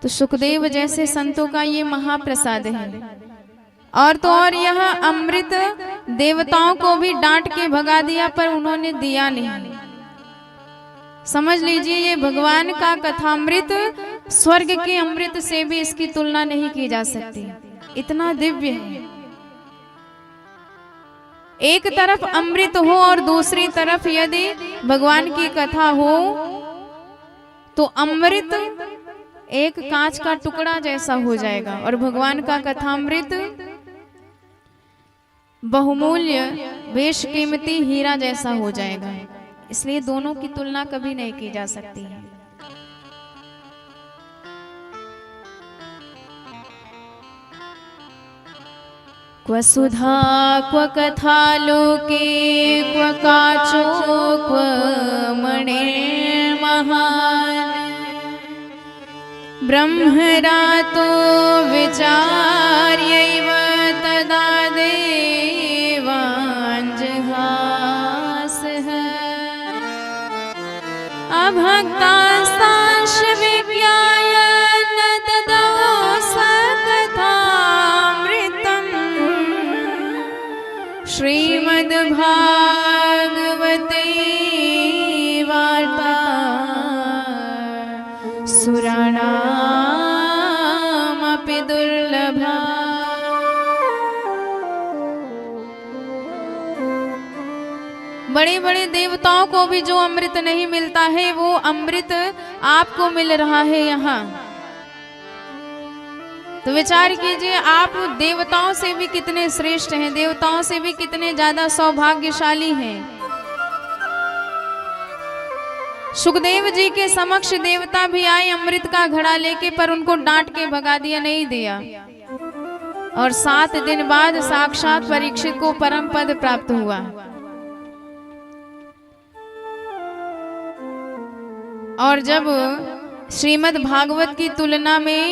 तो सुखदेव जैसे संतों का ये महाप्रसाद है। और तो और यह अमृत देवताओं को भी डांट के भगा दिया, पर उन्होंने दिया नहीं। समझ लीजिए, ये भगवान का कथामृत स्वर्ग के अमृत से भी इसकी तुलना नहीं की जा सकती, इतना दिव्य है। एक तरफ अमृत हो और दूसरी तरफ यदि भगवान की कथा हो तो अमृत एक कांच का टुकड़ा जैसा हो जाएगा और भगवान का कथामृत बहुमूल्य बेश कीमती हीरा जैसा हो जाएगा। इसलिए दोनों की तुलना कभी नहीं की जा सकती है। क्व सुधा क्व कथा लोके क्व काचो क्व मणिर्महान् ब्रह्मरातो विचार्यैव तदा देवाञ्जहासः अभक्तास्तांश विज्ञाय न ददौ सकथामृतम् श्रीमद्भागवते वार्ता सुराणामपि दुर्लभा। बड़े बड़े देवताओं को भी जो अमृत नहीं मिलता है वो अमृत आपको मिल रहा है यहाँ। तो विचार कीजिए, आप देवताओं से भी कितने श्रेष्ठ हैं, देवताओं से भी कितने ज्यादा सौभाग्यशाली हैं। सुखदेव जी के समक्ष देवता भी आए अमृत का घड़ा लेके, पर उनको डांट के भगा दिया, नहीं दिया। और 7 दिन बाद साक्षात परीक्षित को परम पद प्राप्त हुआ। और जब श्रीमद् भागवत की तुलना में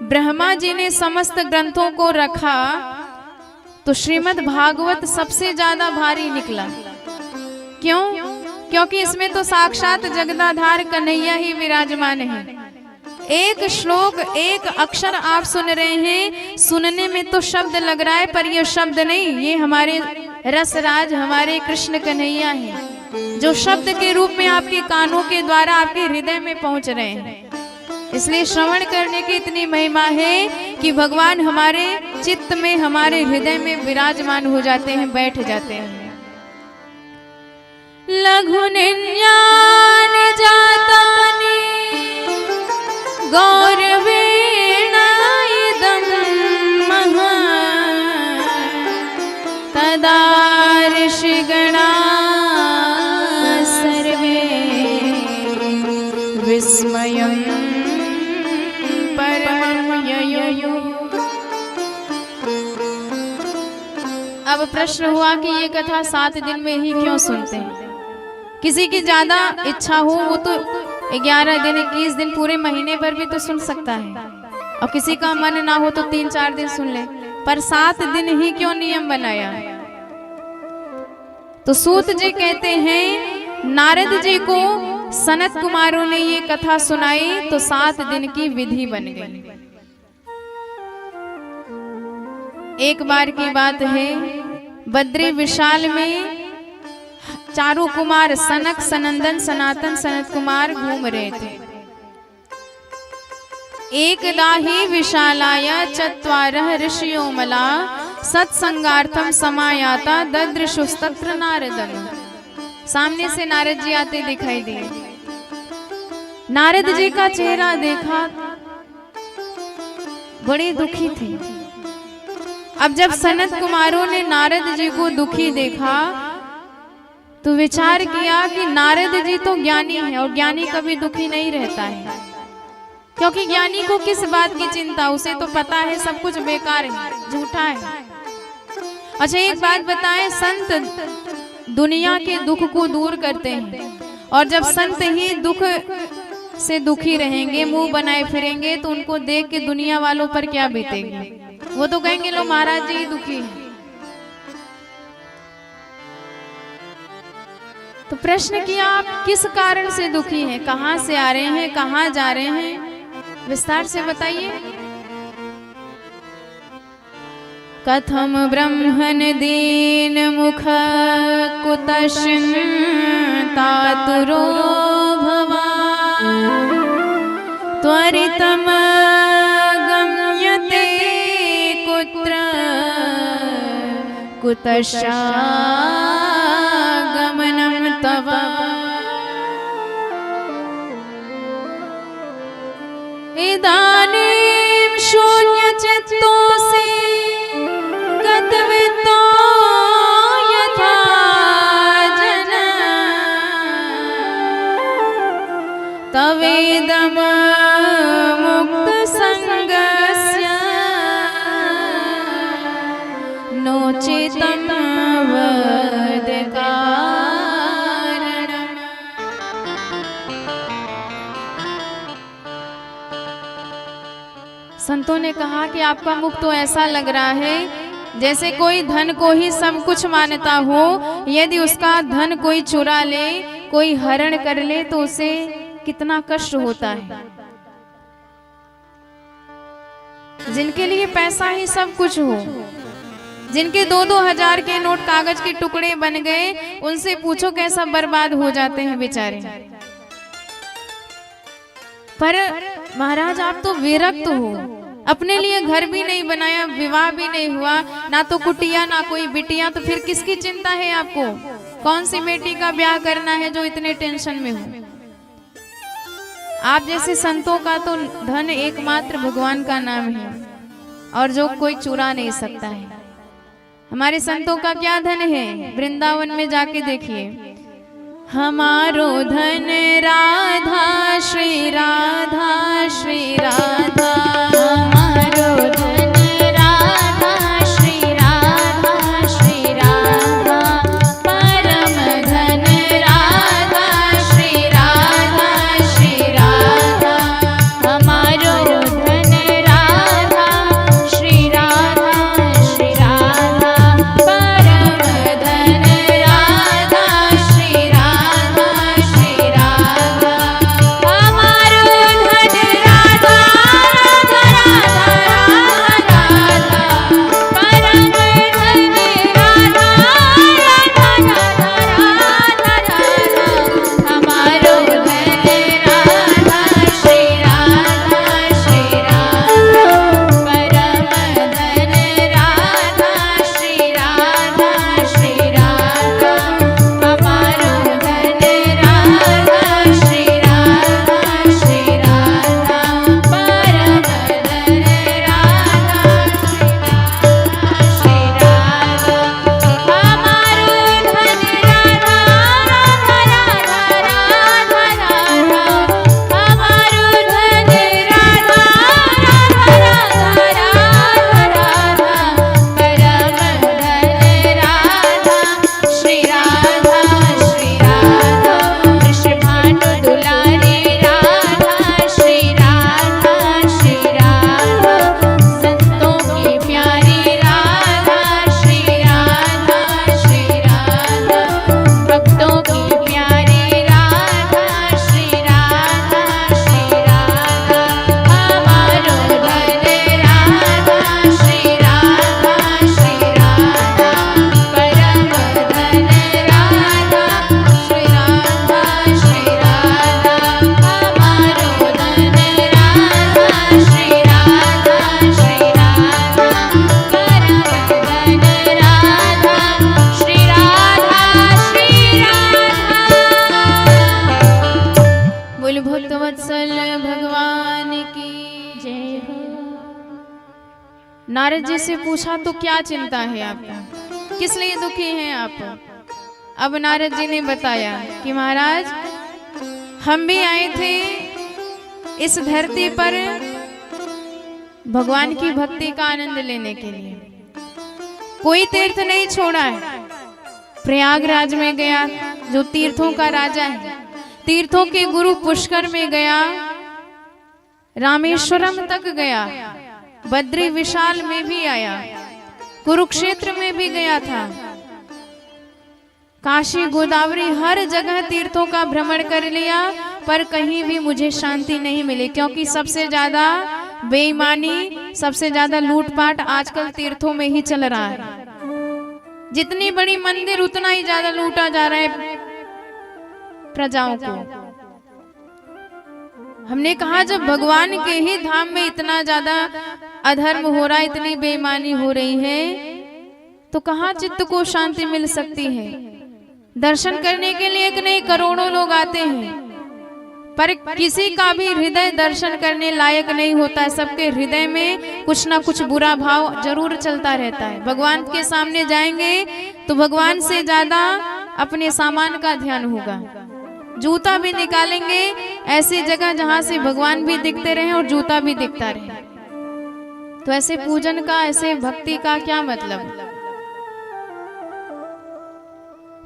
ब्रह्मा जी ने समस्त ग्रंथों को रखा तो श्रीमद् भागवत सबसे ज्यादा भारी निकला। क्यों? क्योंकि इसमें तो साक्षात जगदाधार कन्हैया ही विराजमान है। एक श्लोक, एक अक्षर आप सुन रहे हैं, सुनने में तो शब्द लग रहा है, पर ये शब्द नहीं, ये हमारे रसराज, हमारे कृष्ण कन्हैया हैं, जो शब्द के रूप में आपके कानों के द्वारा आपके हृदय में पहुंच रहे हैं। इसलिए श्रवण करने की इतनी महिमा है कि भगवान हमारे चित्त में, हमारे हृदय में विराजमान हो जाते हैं, बैठ जाते हैं। लघुनिन्यानि जातानि गौरवेण इदं महान् तदा ऋषिगणा सर्वे विस्मयं परमं ययुः। अब प्रश्न हुआ कि ये कथा 7 दिन में ही क्यों सुनते हैं? किसी की ज्यादा इच्छा हो वो तो 11 दिन, 21 दिन, पूरे महीने भर भी तो सुन सकता है, और किसी का मन ना हो तो 3-4 दिन सुन ले, पर 7 दिन ही क्यों नियम बनाया? तो सूत जी कहते हैं नारद जी को सनत कुमारों ने ये कथा सुनाई तो 7 दिन की विधि बन गई। एक बार की बात है, बद्री विशाल में चारों कुमार सनक, सनंदन, सनातन, सनत कुमार घूम रहे थे। एकदा ही विशालाय चत्वारः ऋषियो मला सत्संगार्थम समायाता ददृशुस्तत्र नारदम। सामने से नारद जी आते दिखाई दिए। नारद जी का चेहरा देखा, बड़े दुखी थे। अब जब सनत कुमारों ने नारद जी को दुखी देखा तो विचार किया कि नारद जी तो ज्ञानी है और ज्ञानी कभी दुखी नहीं रहता है, क्योंकि ज्ञानी को किस बात की चिंता, उसे तो पता है सब कुछ बेकार है, झूठा है। अच्छा एक बात बताएं, संत दुनिया के दुख को दूर करते हैं, और जब संत ही दुख से दुखी रहेंगे, मुंह बनाए फिरेंगे, तो उनको देख के दुनिया वालों पर क्या बीतेगी? वो तो कहेंगे लो महाराज जी दुखी हैं। तो तो प्रश्न किया आप किस कारण से दुखी हैं, कहाँ से आ रहे हैं, कहाँ जा रहे हैं, विस्तार से बताइए। कथम ब्रह्मन दीन मुख कुतश्चिन्तातुरो भवान् त्वरितम गम्यते कुत्र कुतश्चागमनं तव। इदानीं शून्यचित्तोऽसि गतवितो यथा जना तवेदम मुक्तसंगस्य नोचितं वद कारणम्। संतों ने कहा कि आपका मुख तो ऐसा लग रहा है जैसे कोई धन को ही सब कुछ मानता हो। यदि उसका धन कोई चुरा ले, कोई हरण कर ले तो उसे कितना कष्ट होता है। जिनके लिए पैसा ही सब कुछ हो, जिनके 2-2 हजार के नोट कागज के टुकड़े बन गए, उनसे पूछो कैसा बर्बाद हो जाते हैं बेचारे। पर महाराज आप तो विरक्त हो, अपने लिए घर भी नहीं बनाया, विवाह भी नहीं हुआ, ना तो कुटिया ना कोई बिटिया, तो फिर किसकी चिंता है आपको? कौन सी बेटी का ब्याह करना है जो इतने टेंशन में हो? आप जैसे संतों का तो धन एकमात्र भगवान का नाम है और जो कोई चुरा नहीं सकता है। हमारे संतों का क्या धन है, वृंदावन में जाके देखिए। हमारो धन राधा श्री राधा श्री राधा, हमारो धन राधा श्री राधा श्री राधा, परम धन राधा श्री राधा श्री राधा, हमारो धन राधा श्री राधा श्री राधा, परम धन राधा श्री राधा श्री राधा, हमारो धन राधा नारद जी से पूछा तो क्या चिंता है आपको, किस लिए दुखी हैं आप? अब नारद जी ने बताया कि महाराज हम भी आए थे इस धरती पर भगवान की भक्ति का आनंद लेने के लिए। कोई तीर्थ नहीं छोड़ा है। प्रयागराज में गया जो तीर्थों का राजा है, तीर्थों के गुरु पुष्कर में गया, रामेश्वरम तक गया, बद्री विशाल में भी आया, कुरुक्षेत्र में भी गया था, काशी गोदावरी हर जगह तीर्थों का भ्रमण कर लिया, पर कहीं भी मुझे शांति नहीं मिली, क्योंकि सबसे ज्यादा बेईमानी, सबसे ज्यादा लूटपाट आजकल तीर्थों में ही चल रहा है। जितनी बड़ी मंदिर उतना ही ज्यादा लूटा जा रहा है प्रजाओं को। हमने कहा जब भगवान के ही धाम में इतना ज्यादा अधर्म हो रहा है, इतनी बेईमानी हो रही है, तो कहाँ चित्त को शांति मिल सकती है। दर्शन करने के लिए एक नहीं करोड़ों लोग आते हैं, पर किसी का भी हृदय दर्शन करने लायक नहीं होता है। सबके हृदय में कुछ ना कुछ बुरा भाव जरूर चलता रहता है। भगवान के सामने जाएंगे तो भगवान से ज्यादा अपने सामान का ध्यान होगा। जूता भी निकालेंगे ऐसी जगह जहां से भगवान भी दिखते रहे और जूता भी दिखता रहे। तो ऐसे पूजन का, ऐसे भक्ति का क्या मतलब।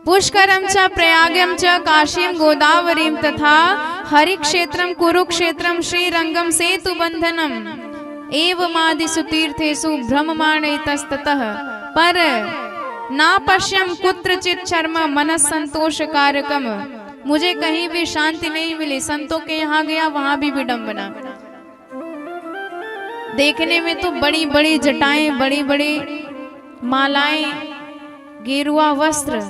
पुष्करम च प्रयागम च काशीम गोदावरीम तथा हरिक्षेत्रम कुरुक्षेत्रम श्रीरंगम सेतु बंधनम एवमादिषु तीर्थेषु भ्रममाणे तस्ततः पर ना पश्यम कुत्रचित शर्म मनस संतोष कारकम। मुझे कहीं भी शांति नहीं मिली। संतों के यहाँ गया, वहां भी विडंबना। देखने में तो बड़ी बड़ी जटाएं, बड़ी बड़ी मालाएं, गेरुआ वस्त्र,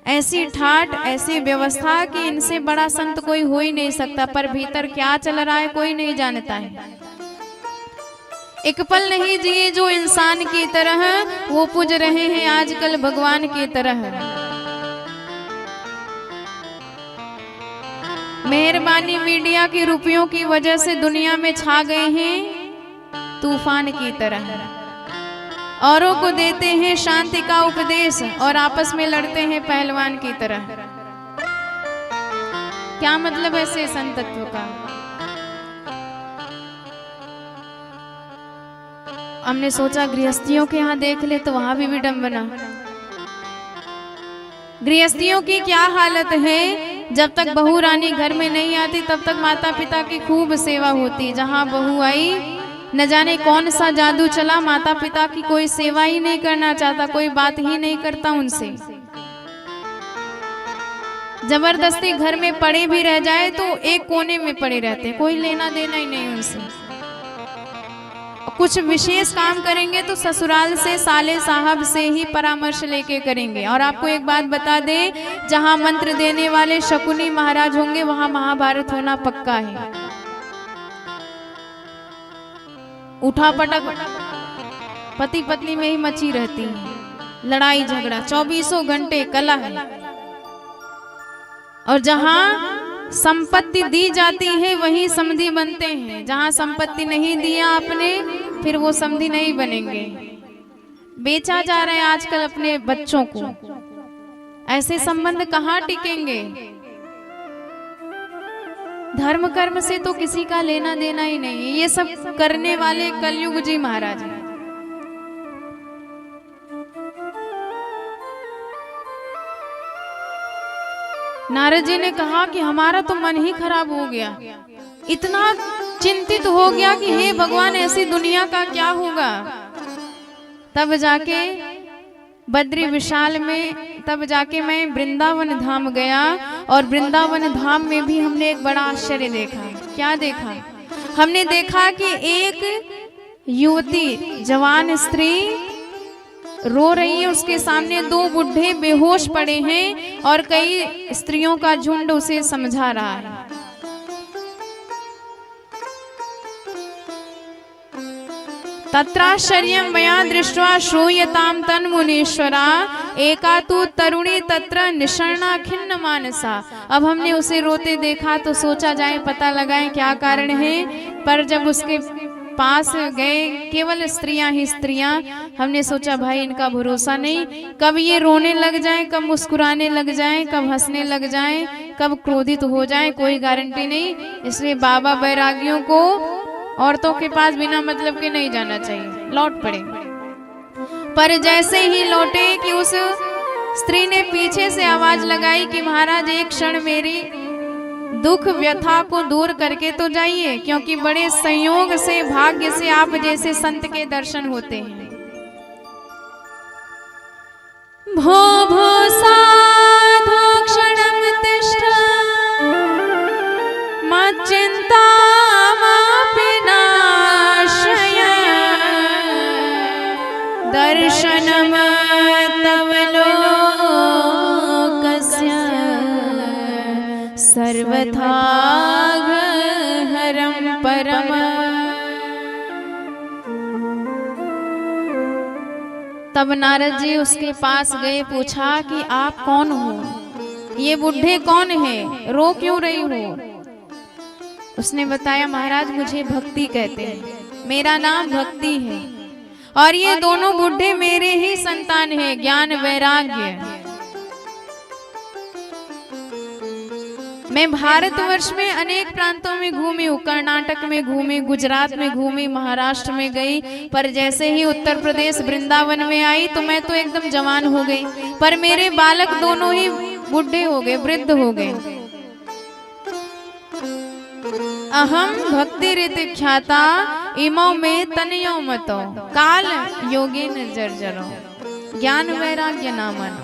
ऐसी ठाट, ऐसी व्यवस्था कि इनसे बड़ा संत कोई हो ही नहीं सकता, पर भीतर क्या चल रहा है कोई नहीं जानता है। एक पल नहीं जिए जो इंसान की तरह, वो पूज रहे हैं आजकल भगवान की तरह। मेहरबानी मीडिया की रुपयों की वजह से दुनिया में छा गए हैं तूफान की तरह। औरों को देते हैं शांति का उपदेश और आपस में लड़ते हैं पहलवान की तरह। क्या मतलब ऐसे संतत्व का। हमने सोचा गृहस्थियों के यहाँ देख ले तो वहां भी विडंबना। गृहस्थियों की क्या हालत है, जब तक बहू रानी घर में नहीं आती तब तक माता पिता की खूब सेवा होती। जहां बहू आई न जाने कौन सा जादू चला, माता पिता की कोई सेवा ही नहीं करना चाहता, कोई बात ही नहीं करता उनसे। जबरदस्ती घर में पड़े भी रह जाए तो एक कोने में पड़े रहते, कोई लेना देना ही नहीं उनसे। कुछ विशेष काम करेंगे तो ससुराल से, साले साहब से ही परामर्श लेके करेंगे। और आपको एक बात बता दें, जहां मंत्र देने वाले शकुनी महाराज होंगे वहां महाभारत होना पक्का है। उठा पटक पति पत्नी में ही मची रहती है, लड़ाई झगड़ा 24 घंटे कला है। और जहां संपत्ति दी जाती है वहीं समधी बनते हैं। जहां संपत्ति नहीं दिया आपने, फिर वो समधी नहीं बनेंगे। बेचा जा रहा है आजकल अपने बच्चों को। ऐसे संबंध कहाँ टिकेंगे। धर्म कर्म से तो किसी का लेना देना ही नहीं है। ये सब करने वाले कलयुग जी महाराज हैं। नारद जी ने कहा कि हमारा तो मन ही खराब हो गया, इतना चिंतित हो गया कि हे भगवान ऐसी दुनिया का क्या होगा। तब जाके बद्री विशाल में, तब जाके मैं वृंदावन धाम गया। और वृंदावन धाम में भी हमने एक बड़ा आश्चर्य देखा। क्या देखा? हमने देखा कि एक युवती, जवान स्त्री रो रही है, उसके सामने 2 बुढ़े बेहोश पड़े हैं और कई स्त्रियों का झुंड उसे समझा रहा है। तत्राश्चर्यं मया दृष्ट्वा श्रूयतां तन्मुनीश्वरा एका तु तरुणी तत्र निशर्णा खिन्न मानसा। अब हमने उसे रोते देखा तो सोचा जाए पता लगाएं क्या कारण है। पर जब उसके पास गए, केवल स्त्रियां ही स्त्रियां, हमने सोचा भाई इनका भरोसा नहीं, कब ये रोने लग जाएं, कब मुस्कुराने लग जाएं, कब हंसने लग जाएं, कब क्रोधित हो जाएं, कोई गारंटी नहीं। इसलिए बाबा बैरागियों को औरतों के पास बिना मतलब के नहीं जाना चाहिए। लौट पड़े। पर जैसे ही लौटे कि उस स्त्री ने पीछे से आवाज लगाई कि महाराज एक क्षण मेरी दुख व्यथा को दूर करके तो जाइए, क्योंकि बड़े संयोग से, भाग्य से आप जैसे संत के दर्शन होते हैं। भो भो सा तब नारद जी उसके पास गए, पूछा कि आप कौन हो, ये बूढ़े कौन है, रो क्यों रही हो? उसने बताया, महाराज मुझे भक्ति कहते हैं, मेरा नाम भक्ति है, और ये दोनों बूढ़े मेरे ही संतान हैं, ज्ञान वैराग्य। मैं भारतवर्ष में अनेक प्रांतों में घूमी हूँ, कर्नाटक में घूमी, गुजरात में घूमी, महाराष्ट्र में गई, पर जैसे ही उत्तर प्रदेश वृंदावन में आई तो मैं तो एकदम जवान हो गई, पर मेरे बालक दोनों ही बूढ़े हो गए, वृद्ध हो गए। अहम भक्ति रीति ख्याता इमो में तनयो मतो काल योगी निर्जरो ज्ञान वैराग्य नामन।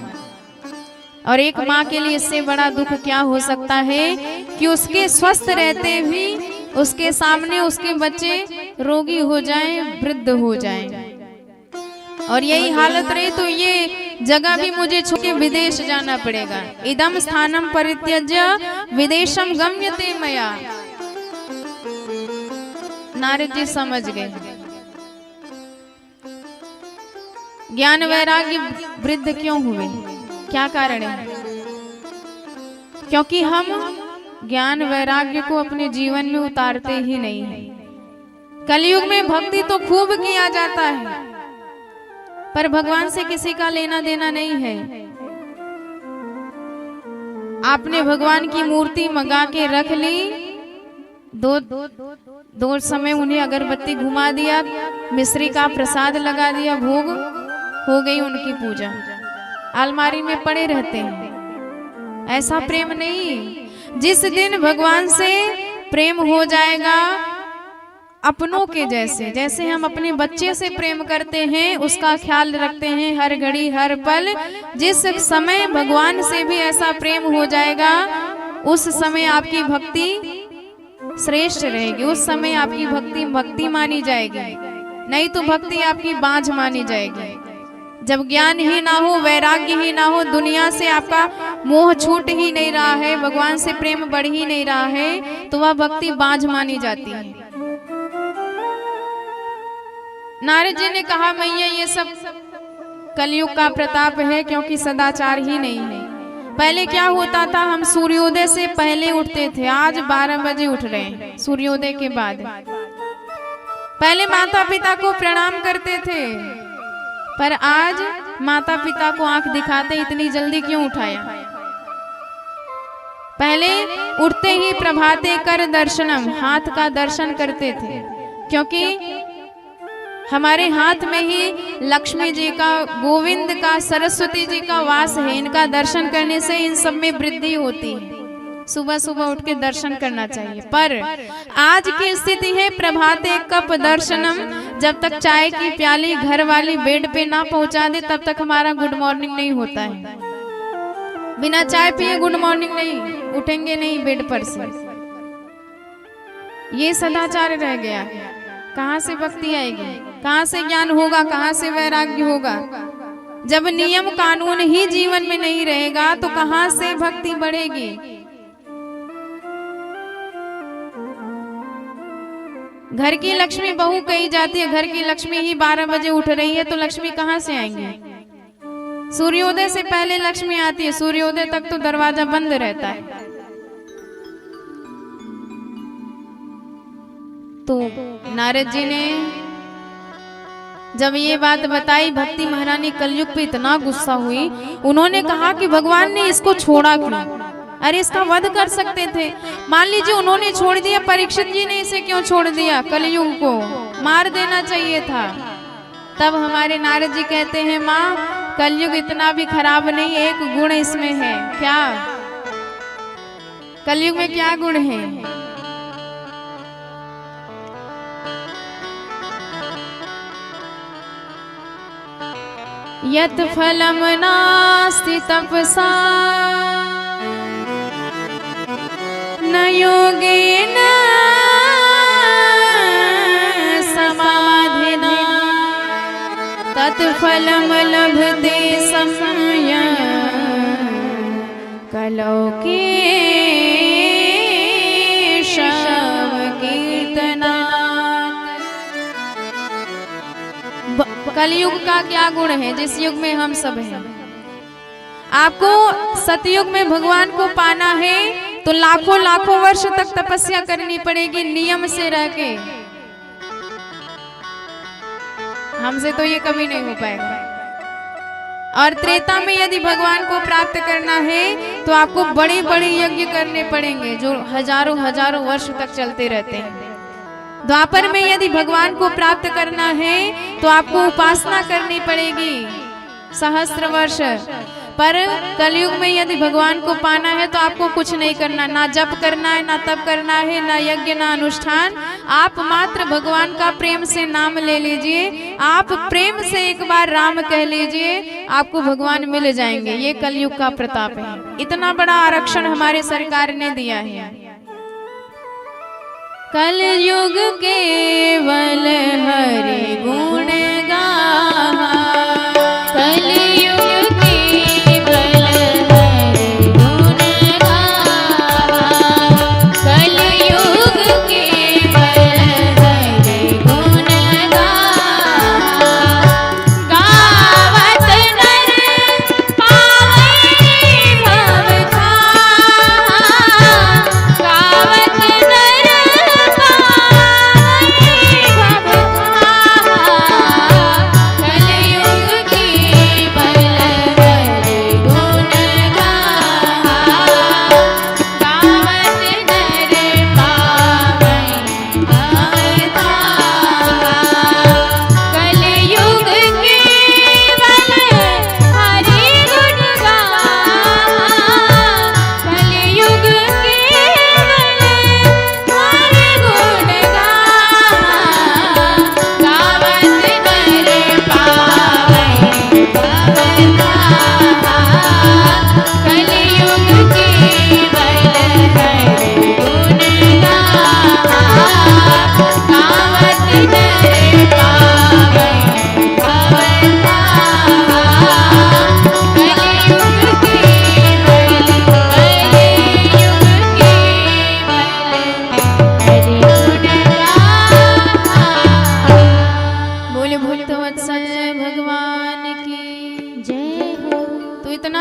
और एक माँ के लिए इससे बड़ा दुख क्या हो सकता है कि उसके स्वस्थ रहते भी उसके सामने उसके बच्चे रोगी हो जाएं, वृद्ध हो जाएं। और यही हालत रही तो ये जगह भी मुझे छोड़ के विदेश जाना पड़ेगा। इदम स्थानम परित्यज्य विदेशम गम्यते मया। नारद जी समझ गए ज्ञान वैराग्य वृद्ध क्यों हुए, क्या कारण है? क्योंकि हम ज्ञान वैराग्य को अपने जीवन में उतारते ही नहीं हैं। कलयुग में भक्ति तो खूब किया जाता है, पर भगवान से किसी का लेना देना नहीं है। आपने भगवान की मूर्ति मंगा के रख ली, दो समय उन्हें अगरबत्ती घुमा दिया, मिश्री का प्रसाद लगा दिया, भोग हो गई उनकी पूजा, अलमारी में पड़े रहते हैं। ऐसा प्रेम नहीं। जिस दिन भगवान से प्रेम हो जाएगा अपनों के जैसे, जैसे हम अपने बच्चे से प्रेम करते हैं, उसका ख्याल रखते हैं हर घड़ी हर पल, जिस समय भगवान से भी ऐसा प्रेम हो जाएगा उस समय आपकी भक्ति श्रेष्ठ रहेगी, उस समय आपकी भक्ति भक्ति मानी जाएगी, नहीं तो भक्ति आपकी बाझ मानी जाएगी। जब ज्ञान ही ना हो, वैराग्य ही ना हो, दुनिया से आपका मोह छूट ही नहीं रहा है, भगवान से प्रेम बढ़ ही नहीं रहा है, तो वह भक्ति बाझ मानी जाती है। नारद जी ने कहा, मैया ये सब कलयुग का प्रताप है, क्योंकि सदाचार ही नहीं है। पहले क्या होता था, हम सूर्योदय से पहले उठते थे, आज 12 बजे उठ रहे हैं सूर्योदय के बाद। पहले माता पिता को प्रणाम करते थे, पर आज माता पिता को आंख दिखाते इतनी जल्दी क्यों उठाया? पहले उठते ही प्रभाते कर दर्शनम, हाथ का दर्शन करते थे, क्योंकि हमारे हाथ में ही लक्ष्मी जी का, गोविंद का, सरस्वती जी का वास है। इनका दर्शन करने से इन सब में वृद्धि होती है। सुबह सुबह उठ के दर्शन करना चाहिए, पर आज की स्थिति है प्रभाते कप दर्शनम। जब तक चाय की प्याली घर वाली बेड पे ना पहुंचा दे तब तक हमारा गुड मॉर्निंग नहीं होता है। बिना चाय पिए गुड मॉर्निंग नहीं, उठेंगे नहीं बेड पर से। ये सदाचार रह गया। कहाँ से भक्ति आएगी, कहाँ से ज्ञान होगा, कहाँ से वैराग्य होगा? जब नियम कानून ही जीवन में नहीं रहेगा तो कहाँ से भक्ति बढ़ेगी? घर की लक्ष्मी बहू कही जाती है, घर की लक्ष्मी ही 12 बजे उठ रही है तो लक्ष्मी कहाँ से आएंगी? सूर्योदय से पहले लक्ष्मी आती है, सूर्योदय तक तो दरवाजा बंद रहता है। तो नारद जी ने जब ये बात बताई, भक्ति महारानी कलयुग पे इतना गुस्सा हुई, उन्होंने कहा कि भगवान ने इसको छोड़ा क्यों? अरे इसका वध कर सकते थे। मान लीजिए उन्होंने छोड़ दिया, परीक्षित जी ने इसे क्यों छोड़ दिया? कलयुग को मार देना चाहिए था। तब हमारे नारद जी कहते हैं, माँ कलयुग इतना भी खराब नहीं, एक गुण इसमें है। क्या? कलयुग में क्या गुण है? यत् फलम नास्ति तपसा न योगेन समाधिना तत्फलम लभते संयम कलौ केशव कीर्तनात्। कलयुग का क्या गुण है जिस युग में हम सब हैं। आपको सतयुग में भगवान को पाना है तो लाखों लाखों वर्ष तक तपस्या करनी पड़ेगी नियम से रह के। हमसे तो ये कभी नहीं हो पाएगा। और त्रेता में यदि भगवान को प्राप्त करना है तो आपको बड़े बड़े यज्ञ करने पड़ेंगे जो हजारों हजारों वर्ष तक चलते रहते हैं। द्वापर में यदि भगवान को प्राप्त करना है तो आपको उपासना करनी पड़ेगी सहस्त्र वर्ष। पर कलयुग में यदि भगवान को पाना है तो आपको कुछ नहीं करना, ना जप करना है, ना तप करना है, ना यज्ञ, ना अनुष्ठान। आप मात्र भगवान का प्रेम से नाम ले लीजिए। आप प्रेम से एक बार राम कह लीजिए, आपको भगवान मिल जाएंगे। ये कलयुग का प्रताप है। इतना बड़ा आरक्षण हमारे सरकार ने दिया है। कलयुग केवल हरि गुण गाहा, कलयुग केवल हरि गुण गाहा, कलयुग केवल हरि गुण गाहा। गावत नर पावै भव खाहा, गावत नर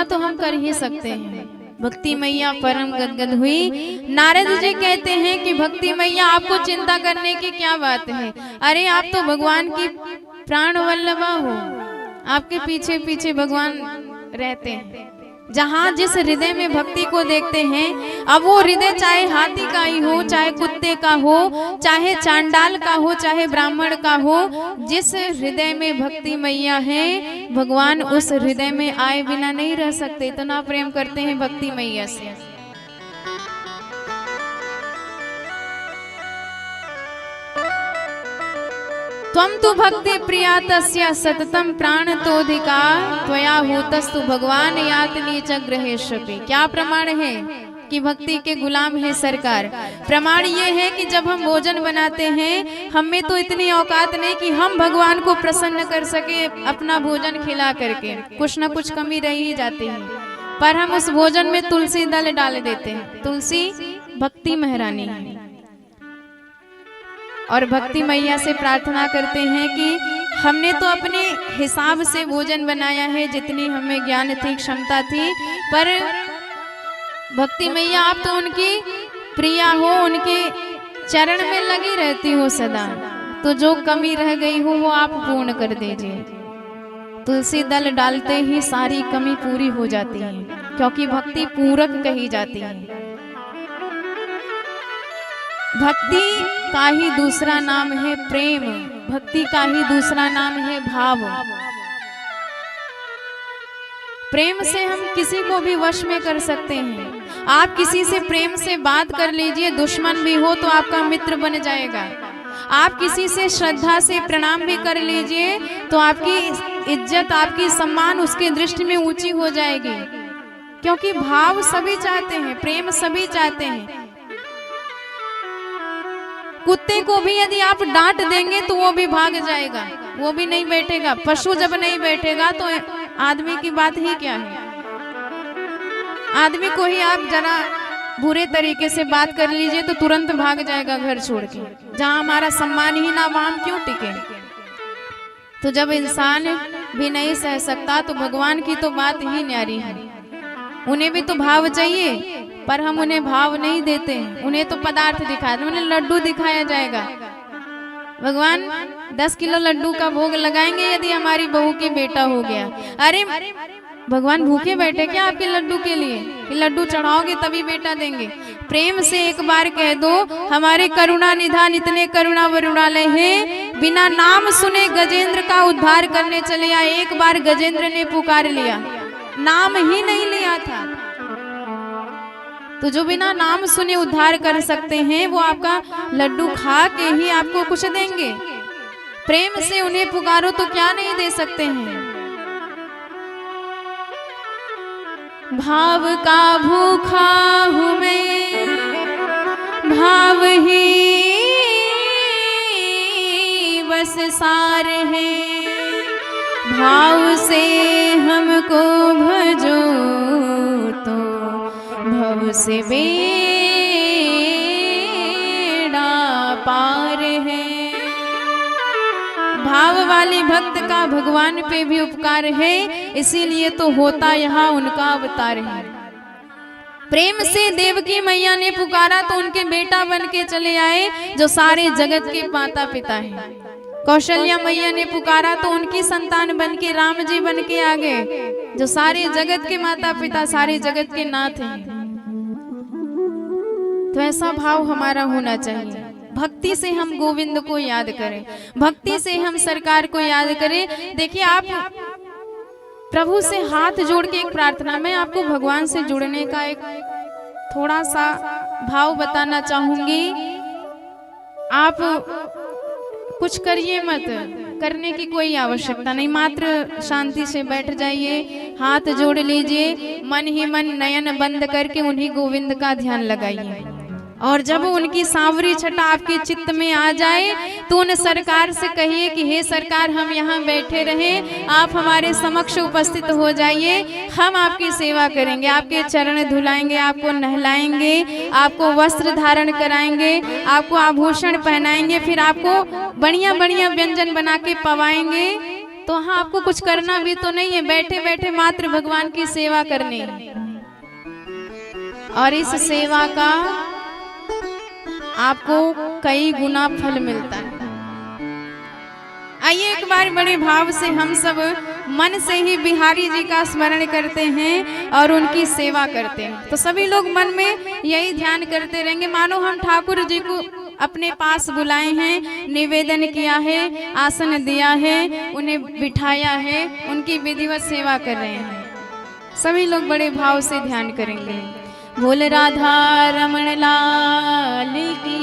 तो हम कर ही सकते हैं। भक्ति मैया परम गदगद हुई। नारद जी कहते हैं कि भक्ति मैया आपको चिंता करने की क्या बात है। अरे आप तो भगवान की प्राण वल्लभा हो, आपके पीछे पीछे भगवान रहते हैं। जहाँ जिस हृदय में भक्ति को देखते हैं, अब वो हृदय चाहे हाथी का ही हो, चाहे कुत्ते का हो, चाहे चांडाल का हो, चाहे ब्राह्मण का हो, जिस हृदय में भक्ति मैया है भगवान उस हृदय में आए बिना नहीं रह सकते। इतना प्रेम करते हैं भक्ति मैया से। त्वं तु भक्ति प्रिया तस्य सततम प्राण तोधिका त्वया होतस्तु भगवान यातनी च गृहेष्वपि। क्या प्रमाण है कि भक्ति के गुलाम है सरकार? प्रमाण ये है कि जब हम भोजन बनाते हैं, हमें तो इतनी औकात नहीं कि हम भगवान को प्रसन्न कर सके अपना भोजन खिला करके। कुछ न कुछ कमी रह ही जाती है, पर हम उस भोजन में तुलसी दल डाल देते हैं। तुलसी भक्ति महारानी है और भक्ति मैया से प्रार्थना करते हैं कि हमने तो अपने हिसाब से भोजन बनाया है, जितनी हमें ज्ञान थी, क्षमता थी, पर भक्ति मैया आप तो उनकी प्रिया हो, उनके चरण में लगी रहती हो सदा, तो जो कमी रह गई हो वो आप पूर्ण कर दीजिए। तुलसी दल डालते ही सारी कमी पूरी हो जाती है, क्योंकि भक्ति पूरक कही जाती है। भक्ति का ही दूसरा नाम है प्रेम, भक्ति का ही दूसरा नाम है भाव। प्रेम से हम किसी को भी वश में कर सकते हैं। आप किसी से प्रेम से बात कर लीजिए, दुश्मन भी हो तो आपका मित्र बन जाएगा। आप किसी से श्रद्धा से प्रणाम भी कर लीजिए तो आपकी इज्जत, आपकी सम्मान उसके दृष्टि में ऊंची हो जाएगी, क्योंकि भाव सभी चाहते हैं, प्रेम सभी चाहते हैं। कुत्ते को भी यदि आप डांट देंगे तो वो भी भाग जाएगा, वो भी नहीं बैठेगा। पशु जब नहीं बैठेगा तो आदमी की बात ही क्या है। आदमी को ही आप जरा बुरे तरीके से बात कर लीजिए तो तुरंत भाग जाएगा घर छोड़ के। जहां हमारा सम्मान ही ना, वहां हम क्यों टिके। तो जब इंसान भी नहीं सह सकता तो भगवान की तो बात ही न्यारी है। उन्हें भी तो भाव चाहिए, पर हम उन्हें भाव नहीं देते हैं। उन्हें तो पदार्थ दिखाते, उन्हें लड्डू दिखाया जाएगा। भगवान 10 किलो लड्डू का भोग लगाएंगे यदि हमारी बहू की बेटा हो गया। अरे भगवान भूखे बैठे क्या आपके लड्डू के लिए कि लड्डू चढ़ाओगे तभी बेटा देंगे? प्रेम से एक बार कह दो, हमारे करुणा निधान इतने करुणा वरुणालय हैं, बिना नाम सुने गजेंद्र का उद्धार करने चले आए। एक बार गजेंद्र ने पुकार लिया, नाम ही नहीं लिया था। तो जो बिना नाम सुने उद्धार कर सकते हैं वो आपका लड्डू खा के ही आपको कुछ देंगे। प्रेम से उन्हें पुकारो तो क्या नहीं दे सकते हैं। भाव का भूखा हूँ मैं, भाव ही बस सार है, भाव से हमको भजो तो भव से बेड़ा पार है। भाव वाले भक्त का भगवान पे भी उपकार है, इसीलिए तो होता यहाँ उनका अवतार है। प्रेम से देवकी मैया ने पुकारा तो उनके बेटा बन के चले आए जो सारे जगत के माता पिता हैं। कौशल्या मैया ने पुकारा तो उनकी संतान बन के राम जी बन के आ गए जो सारे जगत के माता पिता, सारे जगत के नाथ हैं। तो ऐसा भाव हमारा होना चाहिए। भक्ति से हम गोविंद को याद करें, भक्ति से हम सरकार को याद करें। देखिए, आप प्रभु से हाथ जोड़ के एक प्रार्थना में आपको भगवान से जुड़ने का एक थोड़ा सा भाव बताना चाहूंगी। आप कुछ करिए मत, करने की कोई आवश्यकता नहीं, मात्र शांति से बैठ जाइए, हाथ जोड़ लीजिए, मन ही मन नयन बंद करके उन्हीं गोविंद का ध्यान लगाइए। और जब उनकी सांवरी छटा आपके चित्त में आ जाए तो उन सरकार से कहिए कि हे सरकार, हम यहाँ बैठे रहे, आप हमारे समक्ष उपस्थित हो जाइए, हम आपकी सेवा करेंगे, आपके चरण धुलाएंगे, आपको नहलाएंगे, आपको वस्त्र धारण कराएंगे, आपको आभूषण पहनाएंगे, फिर आपको बढ़िया बढ़िया व्यंजन बना के पवाएंगे। तो हाँ, आपको कुछ करना भी तो नहीं है, बैठे बैठे मात्र भगवान की सेवा करनी है। और इस सेवा का आपको कई गुना फल मिलता है। आइए एक बार बड़े भाव से हम सब मन से ही बिहारी जी का स्मरण करते हैं और उनकी सेवा करते हैं। तो सभी लोग मन में यही ध्यान करते रहेंगे, मानो हम ठाकुर जी को अपने पास बुलाए हैं, निवेदन किया है, आसन दिया है, उन्हें बिठाया है, उनकी विधिवत सेवा कर रहे हैं। सभी लोग बड़े भाव से ध्यान करेंगे। बोल राधा रमण लाल की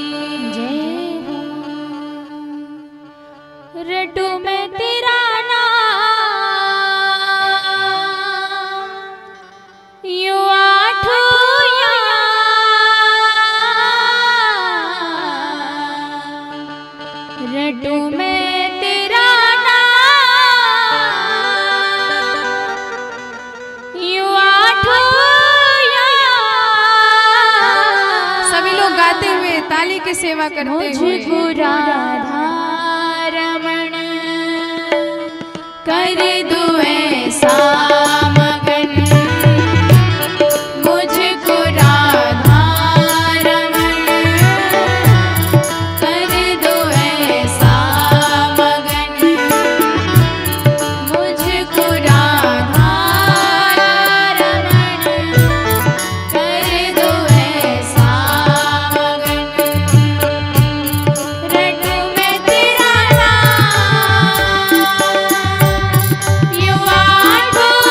जय हो। रटू में तेरा नाम यू आठों याद, रटू में तेरा नाम यू आठों। गाते हुए ताली की सेवा करते हुए मुझको राधा रमण कर दो ऐसा मगन, मुझको राधा रमण कर दो ऐसा मगन, मुझको राधा रमण कर दो ऐसा। यू आठों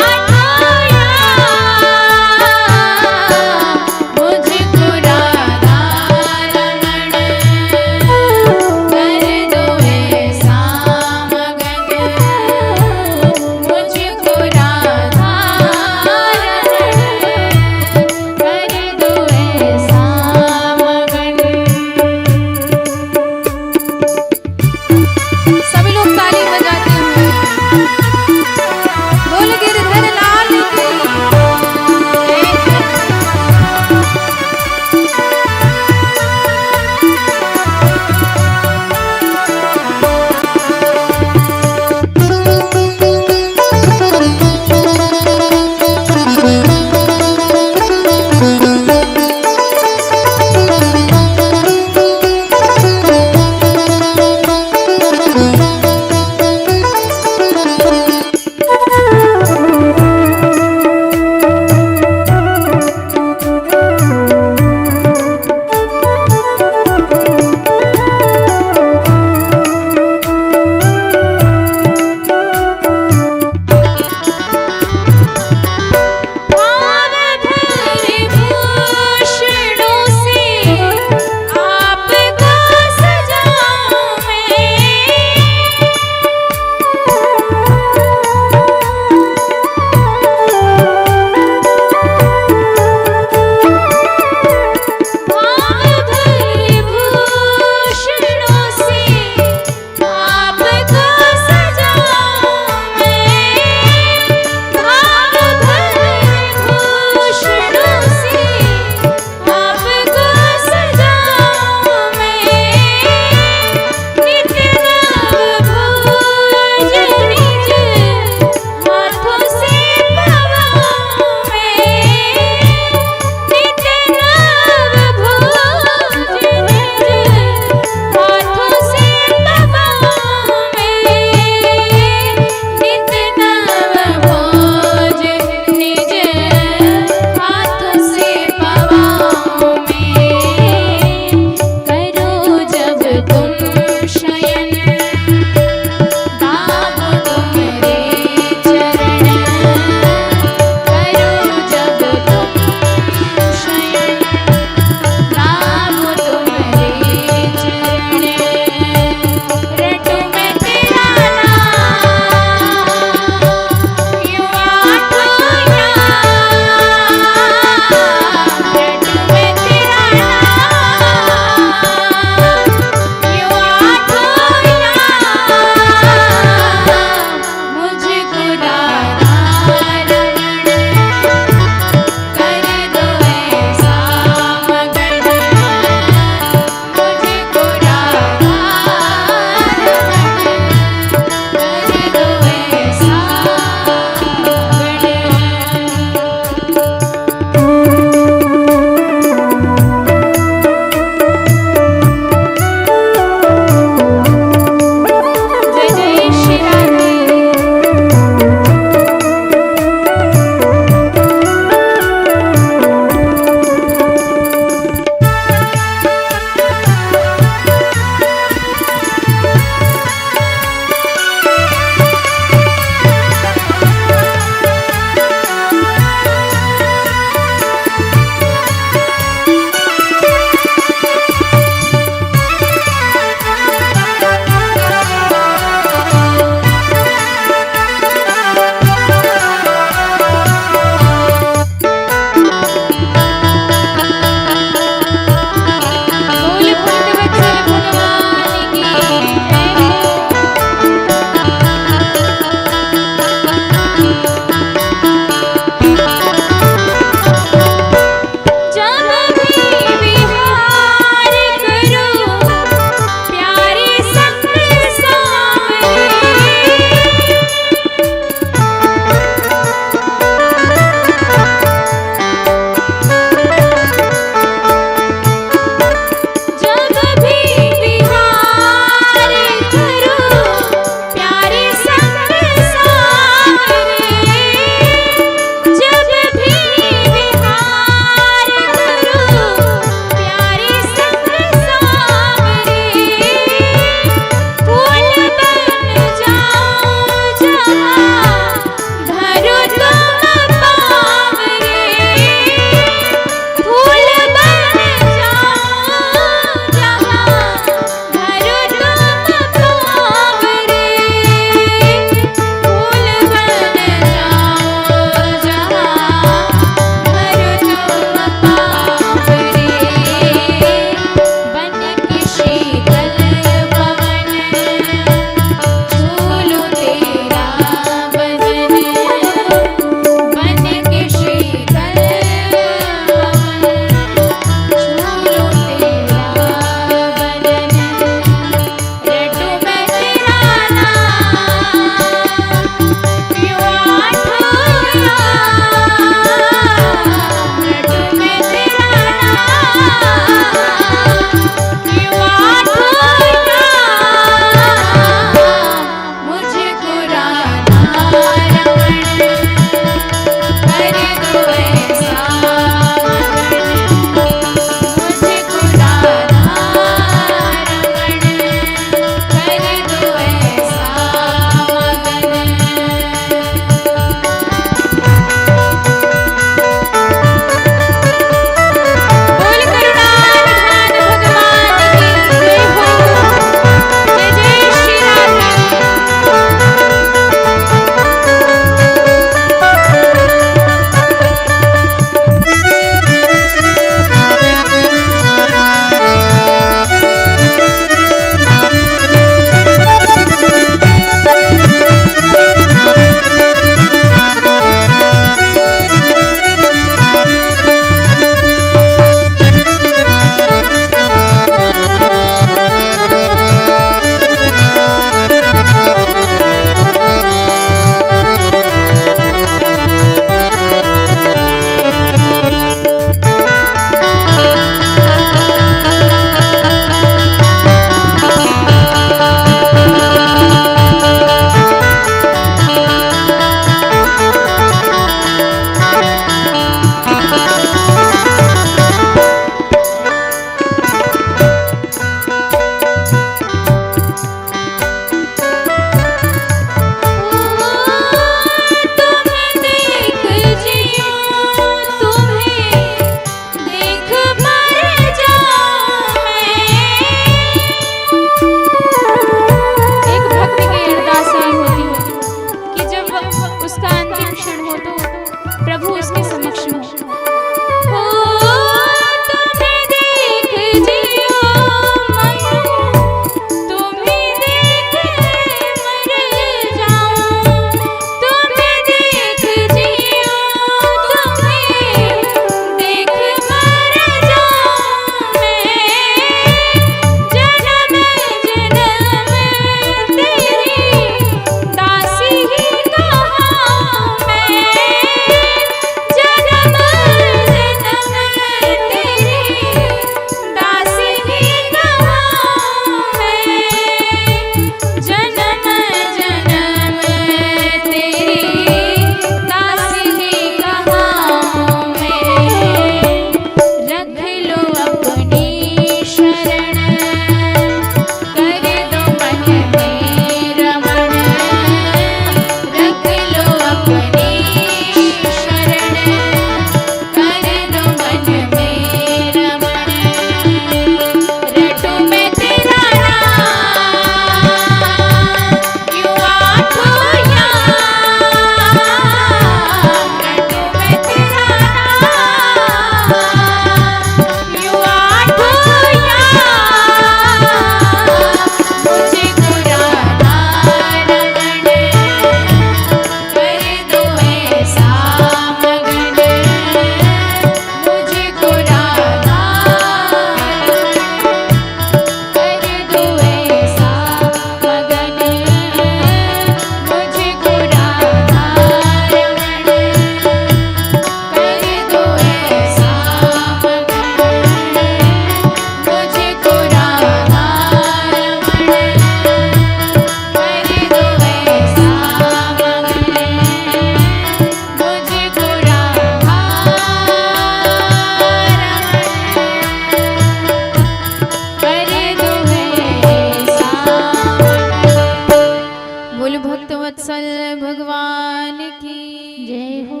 भगवान की जय हो।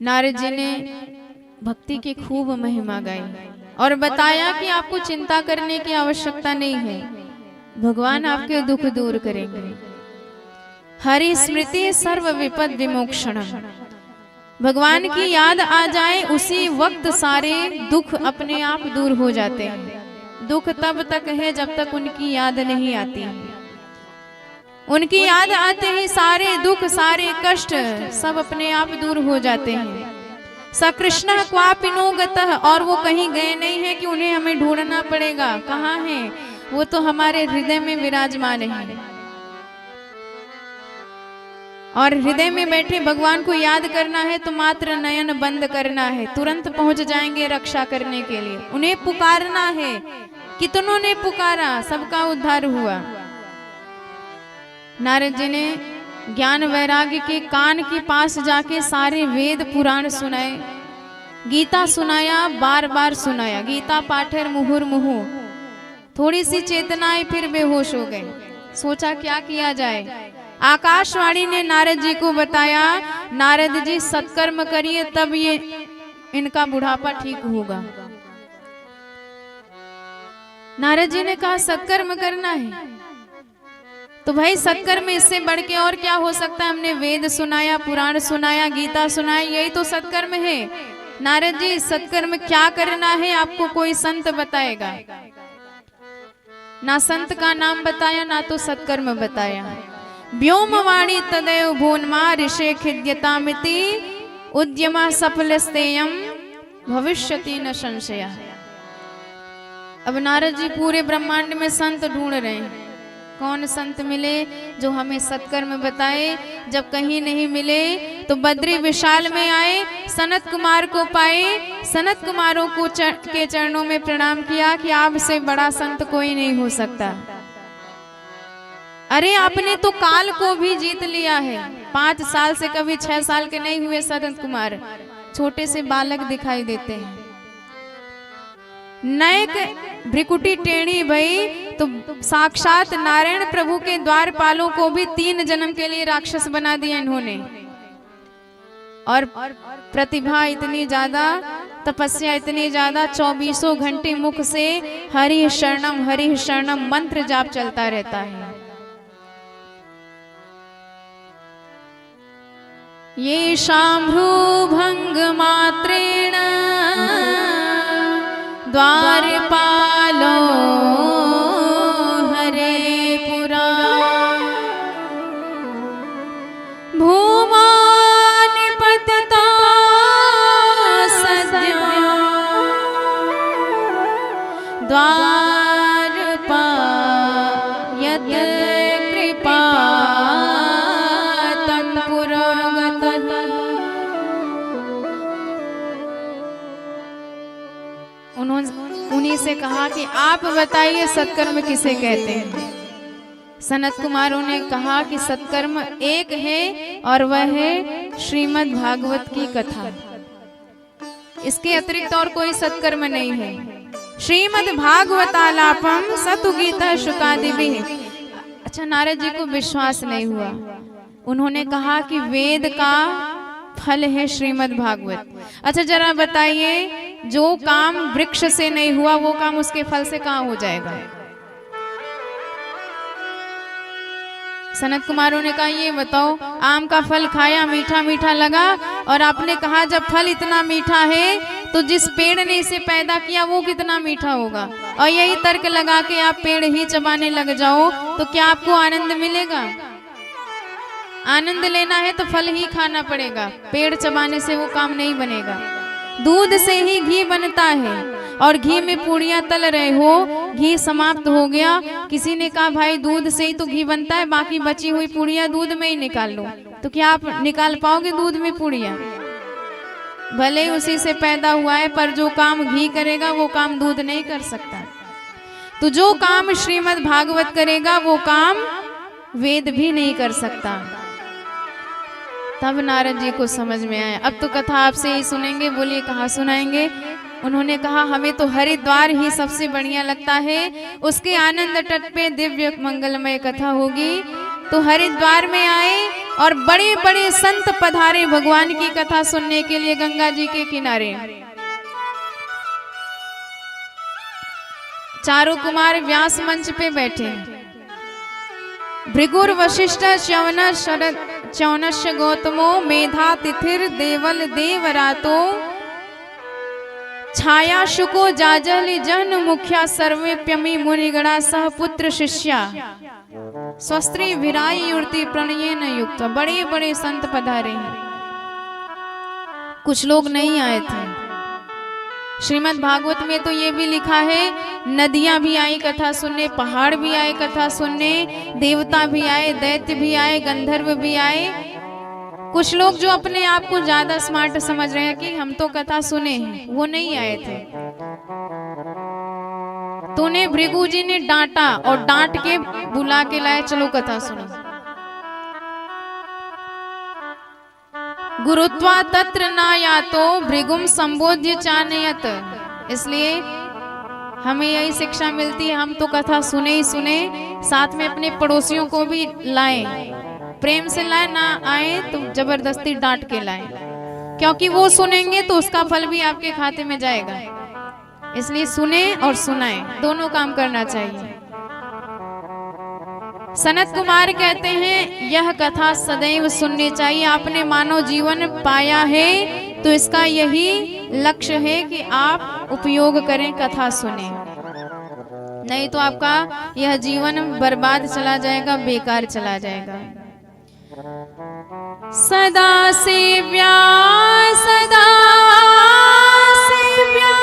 नारद जी ने भक्ति की खूब महिमा गाई और बताया कि आपको चिंता करने की आवश्यकता नहीं है, भगवान आपके दुख दूर करेंगे। हरि स्मृति सर्व विपद विमोक्षणम, भगवान की याद आ जाए उसी वक्त सारे दुख अपने आप दूर हो जाते हैं। दुख तब तक है जब तक उनकी याद नहीं आती। उनकी याद आते ही सारे दुख सारे कष्ट सब अपने आप दूर हो जाते हैं। सकृष्ण क्वापिनो गतः, और वो कहीं गए नहीं है कि उन्हें हमें ढूंढना पड़ेगा। कहाँ हैं वो? तो हमारे हृदय में विराजमान है। और हृदय में बैठे भगवान को याद करना है तो मात्र नयन बंद करना है, तुरंत पहुंच जाएंगे रक्षा करने के लिए। उन्हें पुकारना है, कितनों ने पुकारा, सबका उद्धार हुआ। नारद जी ने ज्ञान वैराग्य के कान के पास जाके सारे वेद पुराण सुनाए, गीता सुनाया, बार बार सुनाया। गीता पाठर मुहुर मुहु, थोड़ी सी चेतना आई फिर बेहोश हो गए। सोचा क्या किया जाए। आकाशवाणी ने नारद जी को बताया, नारद जी सत्कर्म करिए तब ये इनका बुढ़ापा ठीक होगा। नारद जी ने कहा सत्कर्म करना है तो भाई सत्कर्म इससे बढ़ के और क्या हो सकता है। हमने वेद सुनाया, पुराण सुनाया, गीता सुनाया, यही तो सत्कर्म है। नारद जी सत्कर्म क्या करना है आपको कोई संत बताएगा। ना संत का नाम बताया ना तो सत्कर्म बताया। व्योमवाणी तदेव भून्मा ऋषे खिद्यतामिति उद्यमा सफलस्तेयम भविष्यति न संशय। अब नारद जी पूरे ब्रह्मांड में संत ढूंढ रहे हैं, कौन संत मिले जो हमें सत्कर्म बताए। जब कहीं नहीं मिले तो बद्री विशाल में आए, सनत कुमार को पाए। सनत कुमारों को के चरणों में प्रणाम किया कि आपसे बड़ा संत कोई नहीं हो सकता। अरे आपने तो काल को भी जीत लिया है। 5 साल से कभी 6 साल के नहीं हुए सनत कुमार, छोटे से बालक दिखाई देते हैं। नैक भ्रिकुटी टेढ़ी भई तो साक्षात नारायण प्रभु के द्वारपालों को भी 3 जन्म के लिए राक्षस बना दिया इन्होंने। और प्रतिभा इतनी ज्यादा, तपस्या इतनी ज्यादा, 24 घंटे मुख से हरि शरणम मंत्र जाप चलता रहता है। ये शाम्भु भंग मात्रेण द्वारपालो हरे पुरा भूमा निपतता सद्यो द्वारपा यत कृपा तम पुरोगत। उन्हीं से कहा कि आप बताइए सत्कर्म किसे कहते हैं। सनत कुमारों ने कहा कि सत्कर्म एक है और वह है श्रीमद् भागवत की कथा। इसके अतिरिक्त और कोई सत्कर्म नहीं है। श्रीमद् भागवतालापम सतु गीता शुकादिभि। अच्छा, नारद जी को विश्वास नहीं हुआ। उन्होंने कहा कि वेद का फल है श्रीमद् भागवत। अच्छा जरा बताइए, जो काम वृक्ष से नहीं हुआ वो काम उसके फल से कहाँ हो जाएगा। सनत कुमारों ने कहा ये बताओ, आम का फल खाया, मीठा मीठा लगा, और आपने कहा जब फल इतना मीठा है तो जिस पेड़ ने इसे पैदा किया वो कितना मीठा होगा। और यही तर्क लगा के आप पेड़ ही चबाने लग जाओ तो क्या आपको आनंद मिलेगा। आनंद लेना है तो फल ही खाना पड़ेगा, पेड़ चबाने से वो काम नहीं बनेगा। दूध से ही घी बनता है और घी में पूड़ियां तल रहे हो, घी समाप्त हो गया। किसी ने कहा भाई दूध से ही तो घी बनता है, बाकी बची हुई पूड़ियां दूध में ही निकाल लो, तो क्या आप निकाल पाओगे दूध में पूड़ियां? भले ही उसी से पैदा हुआ है पर जो काम घी करेगा वो काम दूध नहीं कर सकता। तो जो काम श्रीमद् भागवत करेगा वो काम वेद भी नहीं कर सकता। तब नारद जी को समझ में आया। अब तो कथा आपसे ही सुनेंगे। बोलिए कहाँ सुनाएंगे? उन्होंने कहा हमें तो हरिद्वार ही सबसे बढ़िया लगता है, उसके आनंद तट पे दिव्य मंगलमय कथा होगी। तो हरिद्वार में आए और बड़े बड़े संत पधारे भगवान की कथा सुनने के लिए गंगा जी के किनारे। चारों कुमार व्यास मंच पे बैठे। भृगुर वशिष्ठ च्यवनश्च गौतमो मेधा तिथिर देवल देवरातो छाया शुको जाजलि जन मुख्या सर्वेप्यमी मुनिगणा सह पुत्र शिष्या स्वस्त्री विराई युर्ति प्रणये न युक्त। बड़े बड़े संत पधारे हैं। कुछ लोग नहीं आए थे। श्रीमद् भागवत में तो ये भी लिखा है, नदियां भी आई कथा सुनने, पहाड़ भी आए कथा सुनने, देवता भी आए, दैत्य भी आए, गंधर्व भी आए। कुछ लोग जो अपने आप को ज्यादा स्मार्ट समझ रहे हैं कि हम तो कथा सुने हैं, वो नहीं आए थे। तो उन्हें भृगु जी ने डांटा और डांट के बुला के लाए, चलो कथा सुनो। गुरुत्वा तत्र नायातो भृगुम संबोध्य चानयत। इसलिए हमें यही शिक्षा मिलती है, हम तो कथा सुने ही सुने, साथ में अपने पड़ोसियों को भी लाएं। प्रेम से लाए, ना आए तो जबरदस्ती डांट के लाएं, क्योंकि वो सुनेंगे तो उसका फल भी आपके खाते में जाएगा। इसलिए सुने और सुनाएं, दोनों काम करना चाहिए। सनत कुमार कहते हैं, यह कथा सदैव सुननी चाहिए। आपने मानव जीवन पाया है तो इसका यही लक्ष्य है कि आप उपयोग करें, कथा सुने। नहीं तो आपका यह जीवन बर्बाद चला जाएगा, बेकार चला जाएगा। सदा सेव्या सदा सेव्या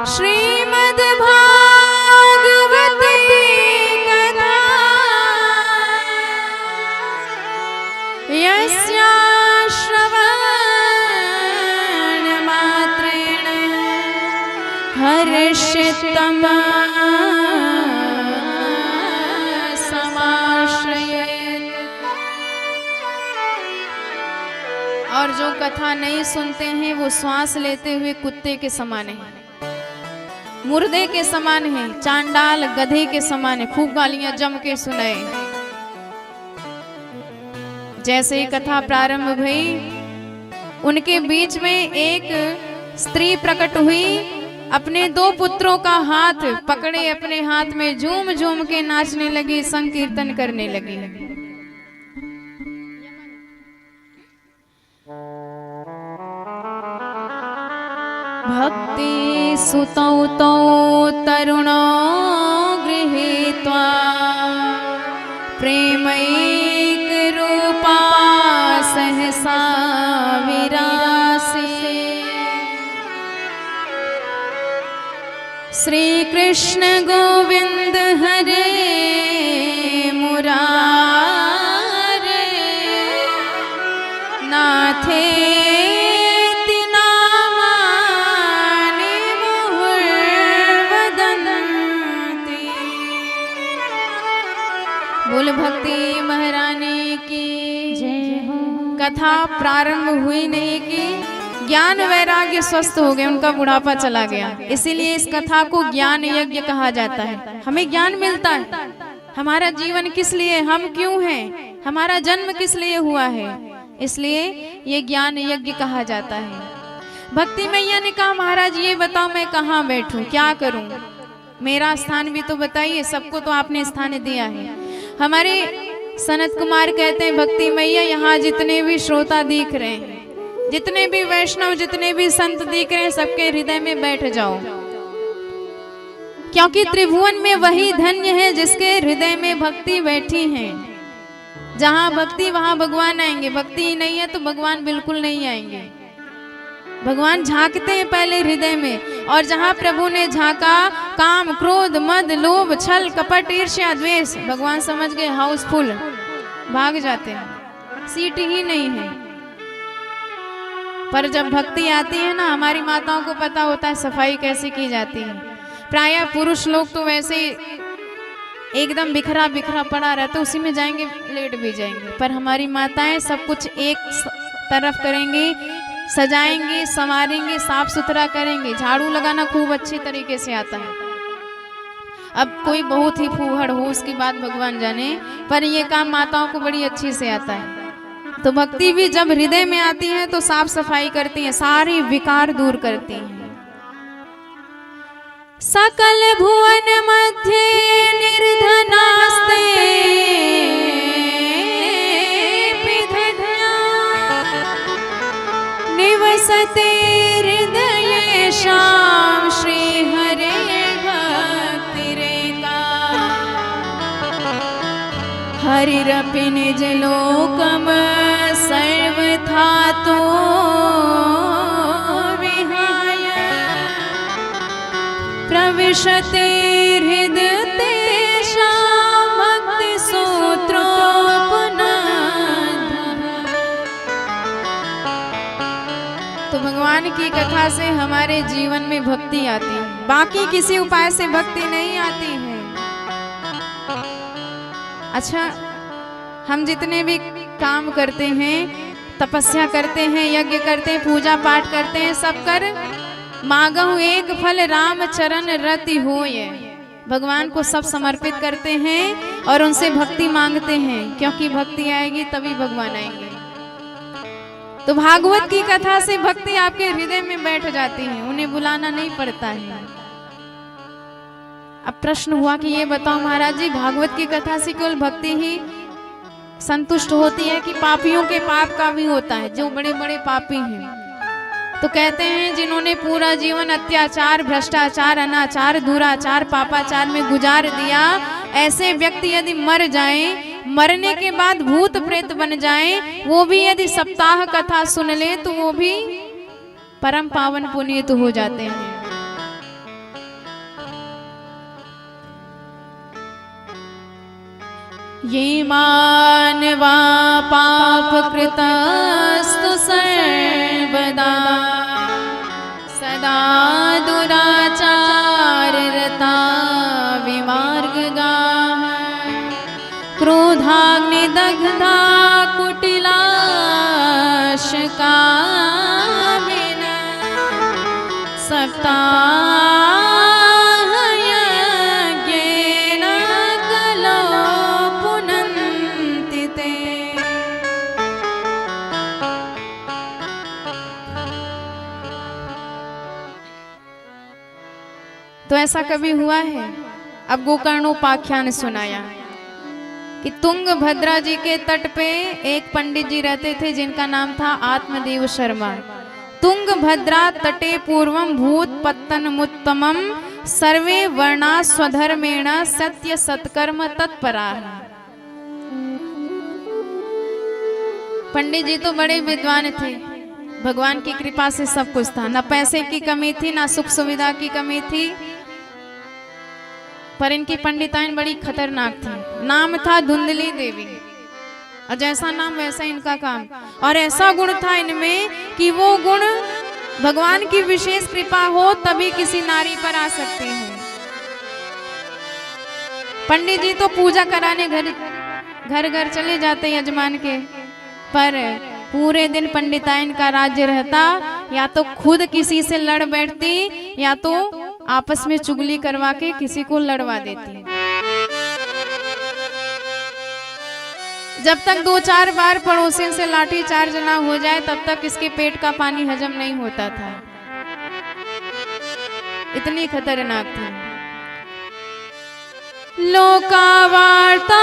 श्रीमद् भागवते कथा यस्या श्रवण मात्रेण हर्षितम् और जो कथा नहीं सुनते हैं वो श्वास लेते हुए कुत्ते के समान है, मुर्दे के समान है, चांडाल गधे के समान है। खूब गालियां जम के सुनाए। जैसे ही कथा प्रारंभ हुई, उनके बीच में एक स्त्री प्रकट हुई, अपने 2 पुत्रों का हाथ पकड़े अपने हाथ में, झूम झूम के नाचने लगी, संकीर्तन करने लगी। भक्ति सुतौ तौ तरुणो गृहीत्वा प्रेमैक रूपा सहसा विरासे। श्री कृष्ण गोविंद हरे मुरारे नाथे बोल भक्ति महारानी की जय हो। कथा प्रारंभ हुई नहीं कि ज्ञान वैराग्य स्वस्थ हो गए, उनका बुढ़ापा चला गया। इसीलिए इस कथा को ज्ञान यज्ञ कहा जाता है। हमें ज्ञान मिलता है, हमारा जीवन किस लिए, हम क्यों हैं, हमारा जन्म किस लिए हुआ है, इसलिए ये ज्ञान यज्ञ कहा जाता है। भक्ति मैया ने कहा, महाराज ये बताओ मैं कहाँ बैठूं, क्या करूं, मेरा स्थान भी तो बताइए, सबको तो आपने स्थान दिया है। हमारे सनत कुमार कहते हैं, भक्ति मैया यहाँ जितने भी श्रोता दिख रहे हैं, जितने भी वैष्णव, जितने भी संत दिख रहे हैं, सबके हृदय में बैठ जाओ, क्योंकि त्रिभुवन में वही धन्य है जिसके हृदय में भक्ति बैठी है। जहाँ भक्ति वहाँ भगवान आएंगे, भक्ति ही नहीं है तो भगवान बिल्कुल नहीं आएंगे। भगवान झांकते हैं पहले हृदय में, और जहाँ प्रभु ने झांका, काम क्रोध मद लोभ छल कपट ईर्ष्या द्वेष, भगवान समझ गए हाउसफुल, भाग जाते हैं, सीट ही नहीं है। पर जब भक्ति आती है ना, हमारी माताओं को पता होता है सफाई कैसे की जाती है। प्रायः पुरुष लोग तो वैसे एकदम बिखरा बिखरा पड़ा रहता, उसी में जाएंगे लेट भी जाएंगे, पर हमारी माताएं सब कुछ एक तरफ करेंगी, सजाएंगे, संवारेंगे, साफ सुथरा करेंगे, झाड़ू लगाना खूब अच्छी तरीके से आता है। अब कोई बहुत ही फूहड़ हो उसकी बात भगवान जाने, पर ये काम माताओं को बड़ी अच्छी से आता है। तो भक्ति भी जब हृदय में आती है तो साफ सफाई करती है, सारी विकार दूर करती है। सकल भुवन मध्य निर्धनास्ते निवसते हृदय श्याम श्री हरे भक्ति रेखा हरिरपि निज लोकम सर्वथा तो विहाय प्रविशते हृदय तेषां भक्ति सूत्रोपनिषद्। तो भगवान की कथा से हमारे जीवन में भक्ति आती है, बाकी किसी उपाय से भक्ति नहीं आती है। अच्छा, हम जितने भी काम करते हैं, तपस्या करते हैं, यज्ञ करते हैं, पूजा पाठ करते हैं, सब कर मांगहु एक फल राम चरण रति होय। भगवान को सब समर्पित करते हैं और उनसे भक्ति मांगते हैं, क्योंकि भक्ति आएगी तभी भगवान आएंगे। तो भागवत की कथा से भक्ति आपके हृदय में बैठ जाती है, उन्हें बुलाना नहीं पड़ता है। अब प्रश्न हुआ कि ये बताओ महाराज जी, भागवत की कथा से केवल भक्ति ही संतुष्ट होती है कि पापियों के पाप का भी होता है, जो बड़े बड़े पापी हैं? तो कहते हैं जिन्होंने पूरा जीवन अत्याचार, भ्रष्टाचार, अनाचार, दुराचार, पापाचार में गुजार दिया, ऐसे व्यक्ति यदि मर जाएं, मरने के बाद भूत प्रेत बन जाएं, वो भी यदि सप्ताह कथा सुन ले तो वो भी परम पावन पुनीत हो जाते हैं। ये मानवा पाप कृतस्तु सर्वदा सदा दुराचार रता विमार्गगाः क्रोधाग्नि दग्धा कुटिलाशकामिन सप्ताह तो ऐसा कभी हुआ है? अब गोकर्णोपाख्यान सुनाया कि तुंगभद्रा जी के तट पे एक पंडित जी रहते थे जिनका नाम था आत्मदेव शर्मा। तुंगभद्रा तटे पूर्वम भूत पत्तनमुत्तमम सर्वे वर्णा स्वधर्मेण सत्य सत्कर्म तत्परा। पंडित जी तो बड़े विद्वान थे, भगवान की कृपा से सब कुछ था, ना पैसे की कमी थी, ना सुख सुविधा की कमी थी, पर इनकी पंडिताइन बड़ी खतरनाक थी। नाम था धुंधली देवी, और जैसा नाम वैसा इनका काम, और ऐसा गुण था इनमें कि वो गुण भगवान की विशेष कृपा हो तभी किसी नारी पर आ सकते हैं। पंडित जी तो पूजा कराने घर घर चले जाते यजमान के, पर पूरे दिन पंडिताइन का राज्य रहता, या तो खुद किसी से लड़ बैठती या तो आपस में चुगली करवा के किसी को लड़वा देती। जब तक 2-4 बार पड़ोसियों से लाठी चार्ज ना हो जाए तब तक इसके पेट का पानी हजम नहीं होता था, इतनी खतरनाक थी। लोकावार्तारता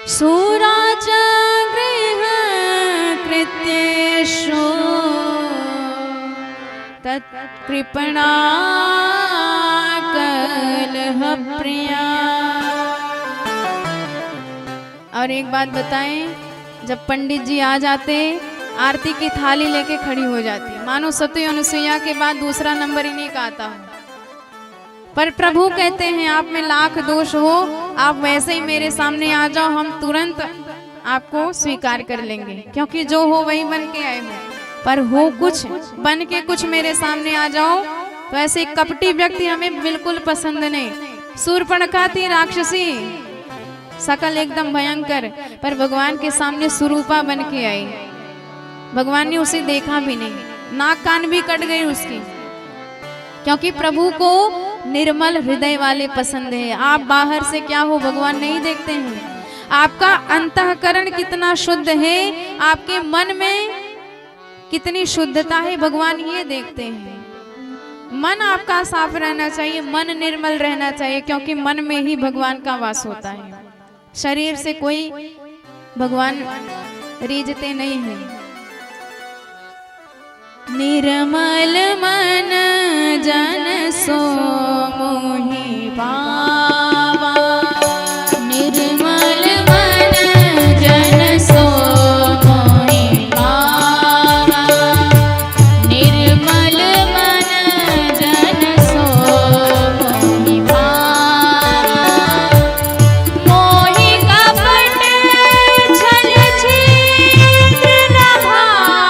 सूराच गृह कृत्येषु तत्कृपणा कलह प्रिया। और एक बात बताएं, जब पंडित जी आ जाते आरती की थाली लेके खड़ी हो जाती, मानो सती अनुसुईया के बाद दूसरा नंबर इन्हीं का आता हो। पर प्रभु कहते हैं आप में लाख दोष हो, आप वैसे ही मेरे सामने आ जाओ, हम तुरंत आपको स्वीकार कर लेंगे, क्योंकि जो हो वही बन के आए हो। पर हो कुछ, बन के कुछ मेरे सामने आ जाओ, तो ऐसे कपटी व्यक्ति हमें बिल्कुल पसंद नहीं। शूर्पणखा थी राक्षसी, सकल एकदम भयंकर, पर भगवान के सामने सुरूपा बन के आई। भगवान ने उसे देखा भी नहीं, नाक कान भी कट गए उसकी, क्योंकि प्रभु को निर्मल हृदय वाले पसंद है। आप बाहर से क्या हो भगवान नहीं देखते हैं, आपका अंतःकरण कितना शुद्ध है, आपके मन में कितनी शुद्धता है, भगवान ये देखते हैं। मन आपका साफ रहना चाहिए, मन निर्मल रहना चाहिए, क्योंकि मन में ही भगवान का वास होता है। शरीर से कोई भगवान रीझते नहीं है। निर्मल मन जन सो मोहि पावा, निर्मल मन जन सो मोहि पावा, निर्मल मन जन सो मोहि पावा। मोहि कपट छल छिद्र न भावा,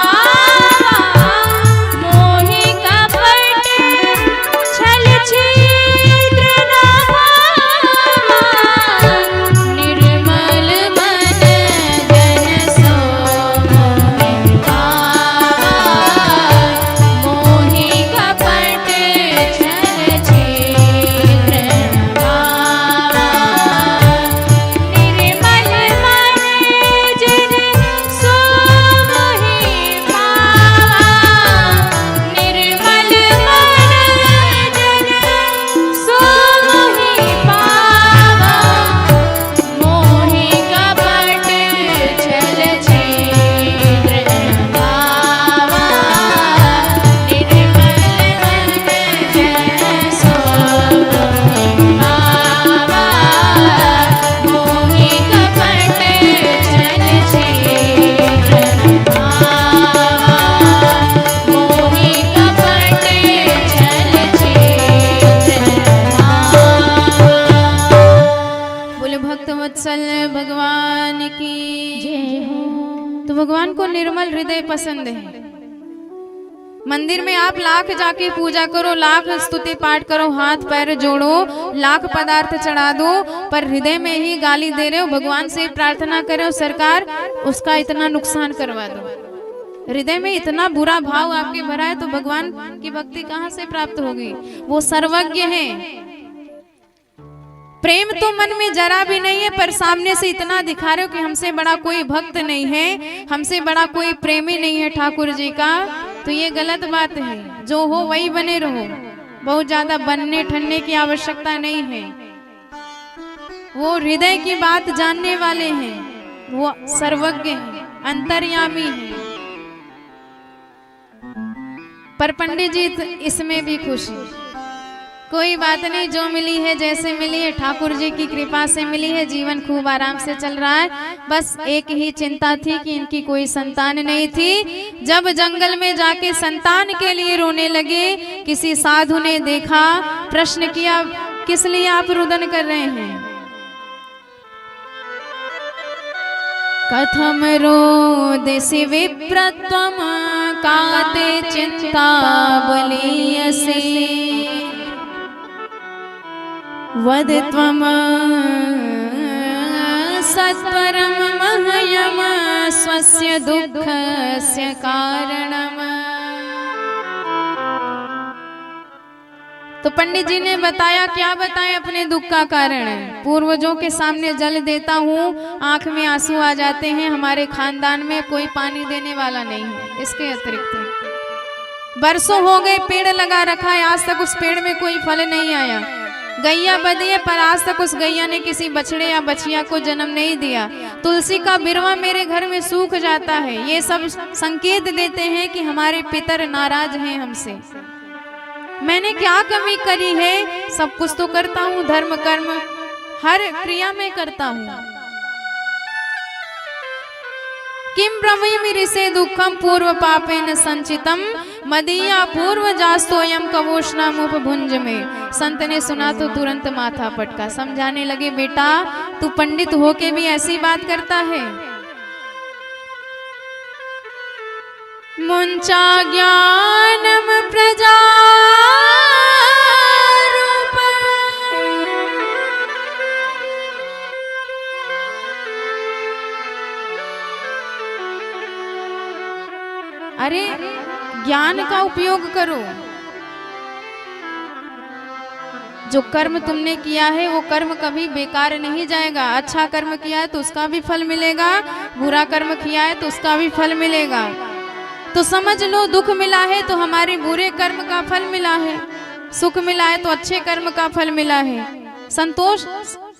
मोहि कपट छल छिद्र न भावा, निर्मल मन जन सो मोहि पावा। मोहि कपट छल छिद्र न भावा, निर्मल मन जन सो मोहि पावा, निर्मल मन जन सो मोहि पावा। मोहि कपट छल छिद्र न भावा, निर्मल मन जन सो मोहि पावा। मोहि कपट छल छिद्र न भावा, मोहि कपट छल छिद्र न भावा। बोले भक्त वत्सल भगवान की जय हो। तो भगवान को निर्मल हृदय पसंद है। मंदिर में आप लाख जाके पूजा करो, लाख स्तुति पाठ करो, हाथ पैर जोड़ो, लाख पदार्थ चढ़ा दो, पर हृदय में ही गाली दे रहे हो, भगवान से प्रार्थना करो सरकार उसका इतना नुकसान करवा दो। हृदय में इतना बुरा भाव आपके भरा है तो भगवान की भक्ति कहाँ से प्राप्त होगी। वो सर्वज्ञ है। प्रेम तो मन में जरा भी नहीं है, पर सामने से इतना दिखा रहे हो कि हमसे बड़ा कोई भक्त नहीं है, हमसे बड़ा कोई प्रेमी नहीं है ठाकुर जी का, तो ये गलत बात है। जो हो वही बने रहो, बहुत ज्यादा बनने ठनने की आवश्यकता नहीं है। वो हृदय की बात जानने वाले हैं, वो सर्वज्ञ हैं, अंतर्यामी हैं। पर पंडित जी इसमें भी खुश हैं। कोई बात नहीं, जो मिली है जैसे मिली है ठाकुर जी की कृपा से मिली है, जीवन खूब आराम से चल रहा है। बस एक ही चिंता थी कि इनकी कोई संतान नहीं थी। जब जंगल में जाके संतान के लिए रोने लगे, किसी साधु ने देखा, प्रश्न किया किस लिए आप रुदन कर रहे हैं। कथम रोदिसि विप्रत्वम काते चिंता बलीयसे, वद त्वम सत्वरम मह्यम स्वस्य दुःखस्य कारणम। तो पंडित जी ने बताया, क्या बताएं अपने दुख का कारण। पूर्वजों के सामने जल देता हूँ, आंख में आंसू आ जाते हैं, हमारे खानदान में कोई पानी देने वाला नहीं है। इसके अतिरिक्त बरसों हो गए पेड़ लगा रखा है, आज तक उस पेड़ में कोई फल नहीं आया। गैया बधी है, पर आज तक उस गैया ने किसी बछड़े या बछिया को जन्म नहीं दिया। तुलसी का बिरवा मेरे घर में सूख जाता है। ये सब संकेत देते हैं कि हमारे पितर नाराज हैं हमसे। मैंने क्या कमी करी है, सब कुछ तो करता हूँ, धर्म कर्म हर क्रिया में करता हूँ। किम ब्रवीमि ऋषे दुखम पूर्व पापेन संचितम, मदीया पूर्व जास्तोयम कवोष्णामुपभुंज में। संत ने सुना तो तुरंत माथा पटका, समझाने लगे, बेटा तू पंडित होके भी ऐसी बात करता है। मुंचा ज्ञानम प्रजा रूप अरे ज्ञान का उपयोग करो। जो कर्म तुमने किया है वो कर्म कभी बेकार नहीं जाएगा। अच्छा कर्म किया है तो उसका भी फल मिलेगा, बुरा कर्म किया है तो उसका भी फल मिलेगा। तो समझ लो दुख मिला है तो हमारे बुरे कर्म का फल मिला है, सुख मिला है तो अच्छे कर्म का फल मिला है।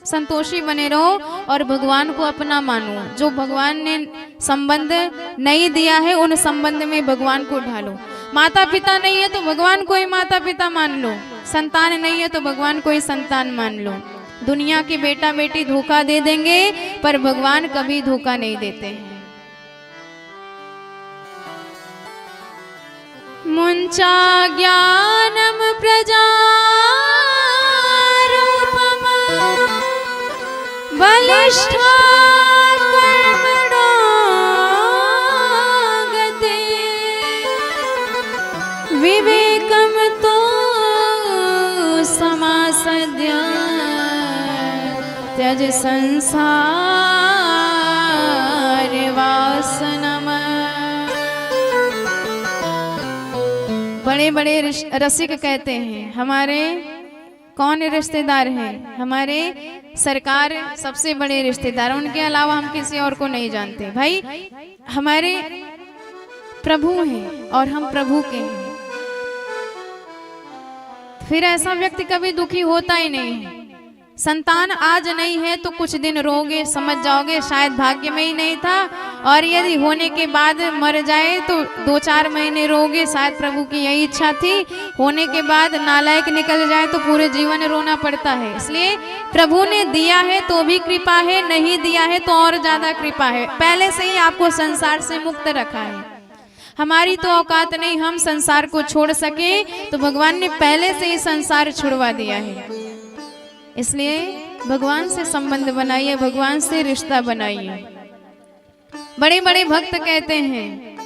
संतोषी बने रहो और भगवान को अपना मानो। जो भगवान ने संबंध नहीं दिया है उन संबंध में भगवान को ढालो। माता पिता नहीं है तो भगवान को ही माता पिता मान लो, संतान नहीं है तो भगवान को ही संतान मान लो। दुनिया के बेटा बेटी धोखा दे देंगे पर भगवान कभी धोखा नहीं देते हैं। मुंचा ज्ञानम प्रजा बलिष्ठा कर्मणो गते विवेकम तो समासद्य त्यज संसार वासनम। बड़े बड़े रसिक कहते हैं हमारे कौन रिश्तेदार हैं, हमारे सरकार सबसे बड़े रिश्तेदार, उनके अलावा हम किसी और को नहीं जानते। भाई हमारे प्रभु हैं और हम प्रभु के हैं। फिर ऐसा व्यक्ति कभी दुखी होता ही नहीं है। संतान आज नहीं है तो कुछ दिन रोगे, समझ जाओगे शायद भाग्य में ही नहीं था, और यदि होने के बाद मर जाए तो 2-4 महीने रोगे, शायद प्रभु की यही इच्छा थी। होने के बाद नालायक निकल जाए तो पूरे जीवन रोना पड़ता है। इसलिए प्रभु ने दिया है तो भी कृपा है, नहीं दिया है तो और ज्यादा कृपा है। पहले से ही आपको संसार से मुक्त रखा है। हमारी तो औकात नहीं हम संसार को छोड़ सके, तो भगवान ने पहले से ही संसार छुड़वा दिया है। इसलिए भगवान से संबंध बनाइए, भगवान से रिश्ता बनाइए। बड़े बड़े भक्त कहते हैं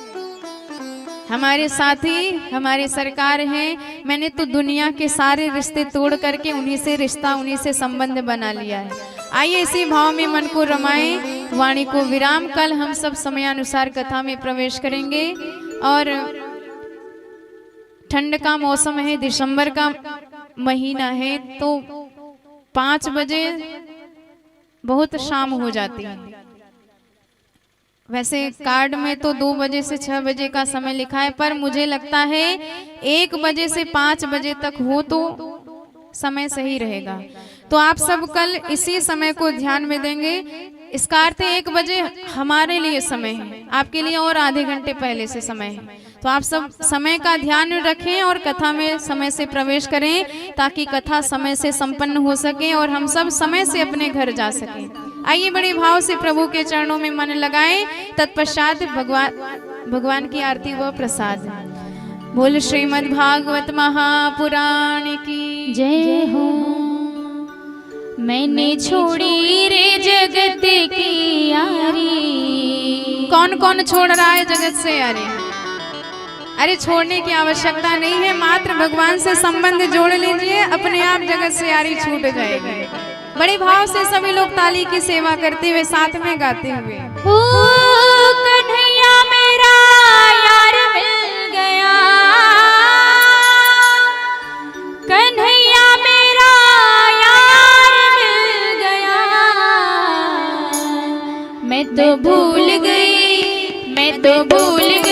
हमारे साथी हमारे सरकार हैं, मैंने तो दुनिया के सारे रिश्ते तोड़ करके उन्हीं से रिश्ता, उन्हीं से संबंध बना लिया है। आइए इसी भाव में मन को रमाएं, वाणी को विराम। कल हम सब समयानुसार कथा में प्रवेश करेंगे। और ठंड का मौसम है, दिसंबर का महीना है, तो 5 बजे बहुत शाम हो जाती है। वैसे कार्ड में तो 2 बजे से 6 बजे का समय लिखा है, पर मुझे लगता है 1 बजे से 5 बजे तक हो तो समय सही रहेगा। तो आप सब कल इसी समय को ध्यान में देंगे। इसका अर्थ 1 बजे हमारे लिए समय है, आपके लिए और आधे घंटे पहले से समय है। तो आप सब समय का ध्यान रखें और कथा में समय से प्रवेश करें, ताकि कथा समय से संपन्न हो सके और हम सब समय से अपने घर जा सकें। आइए बड़े भाव से प्रभु के चरणों में मन लगाएं। तत्पश्चात भगवान की आरती व प्रसाद। बोल श्रीमद् भागवत महापुराण की जय हो। मैंने छोड़ी रे जगत की यारी। कौन कौन छोड़ रहा है जगत से यारी? अरे छोड़ने की आवश्यकता नहीं है, मात्र भगवान से संबंध जोड़ लीजिए, अपने आप जगत से यारी छूट जाएगी। बड़े भाव से सभी लोग ताली की सेवा करते हुए साथ में गाते हुए। ओ कन्हैया मेरा यार मिल गया, कन्हैया मेरा यार मिल गया। मैं तो भूल गई, मैं तो भूल गई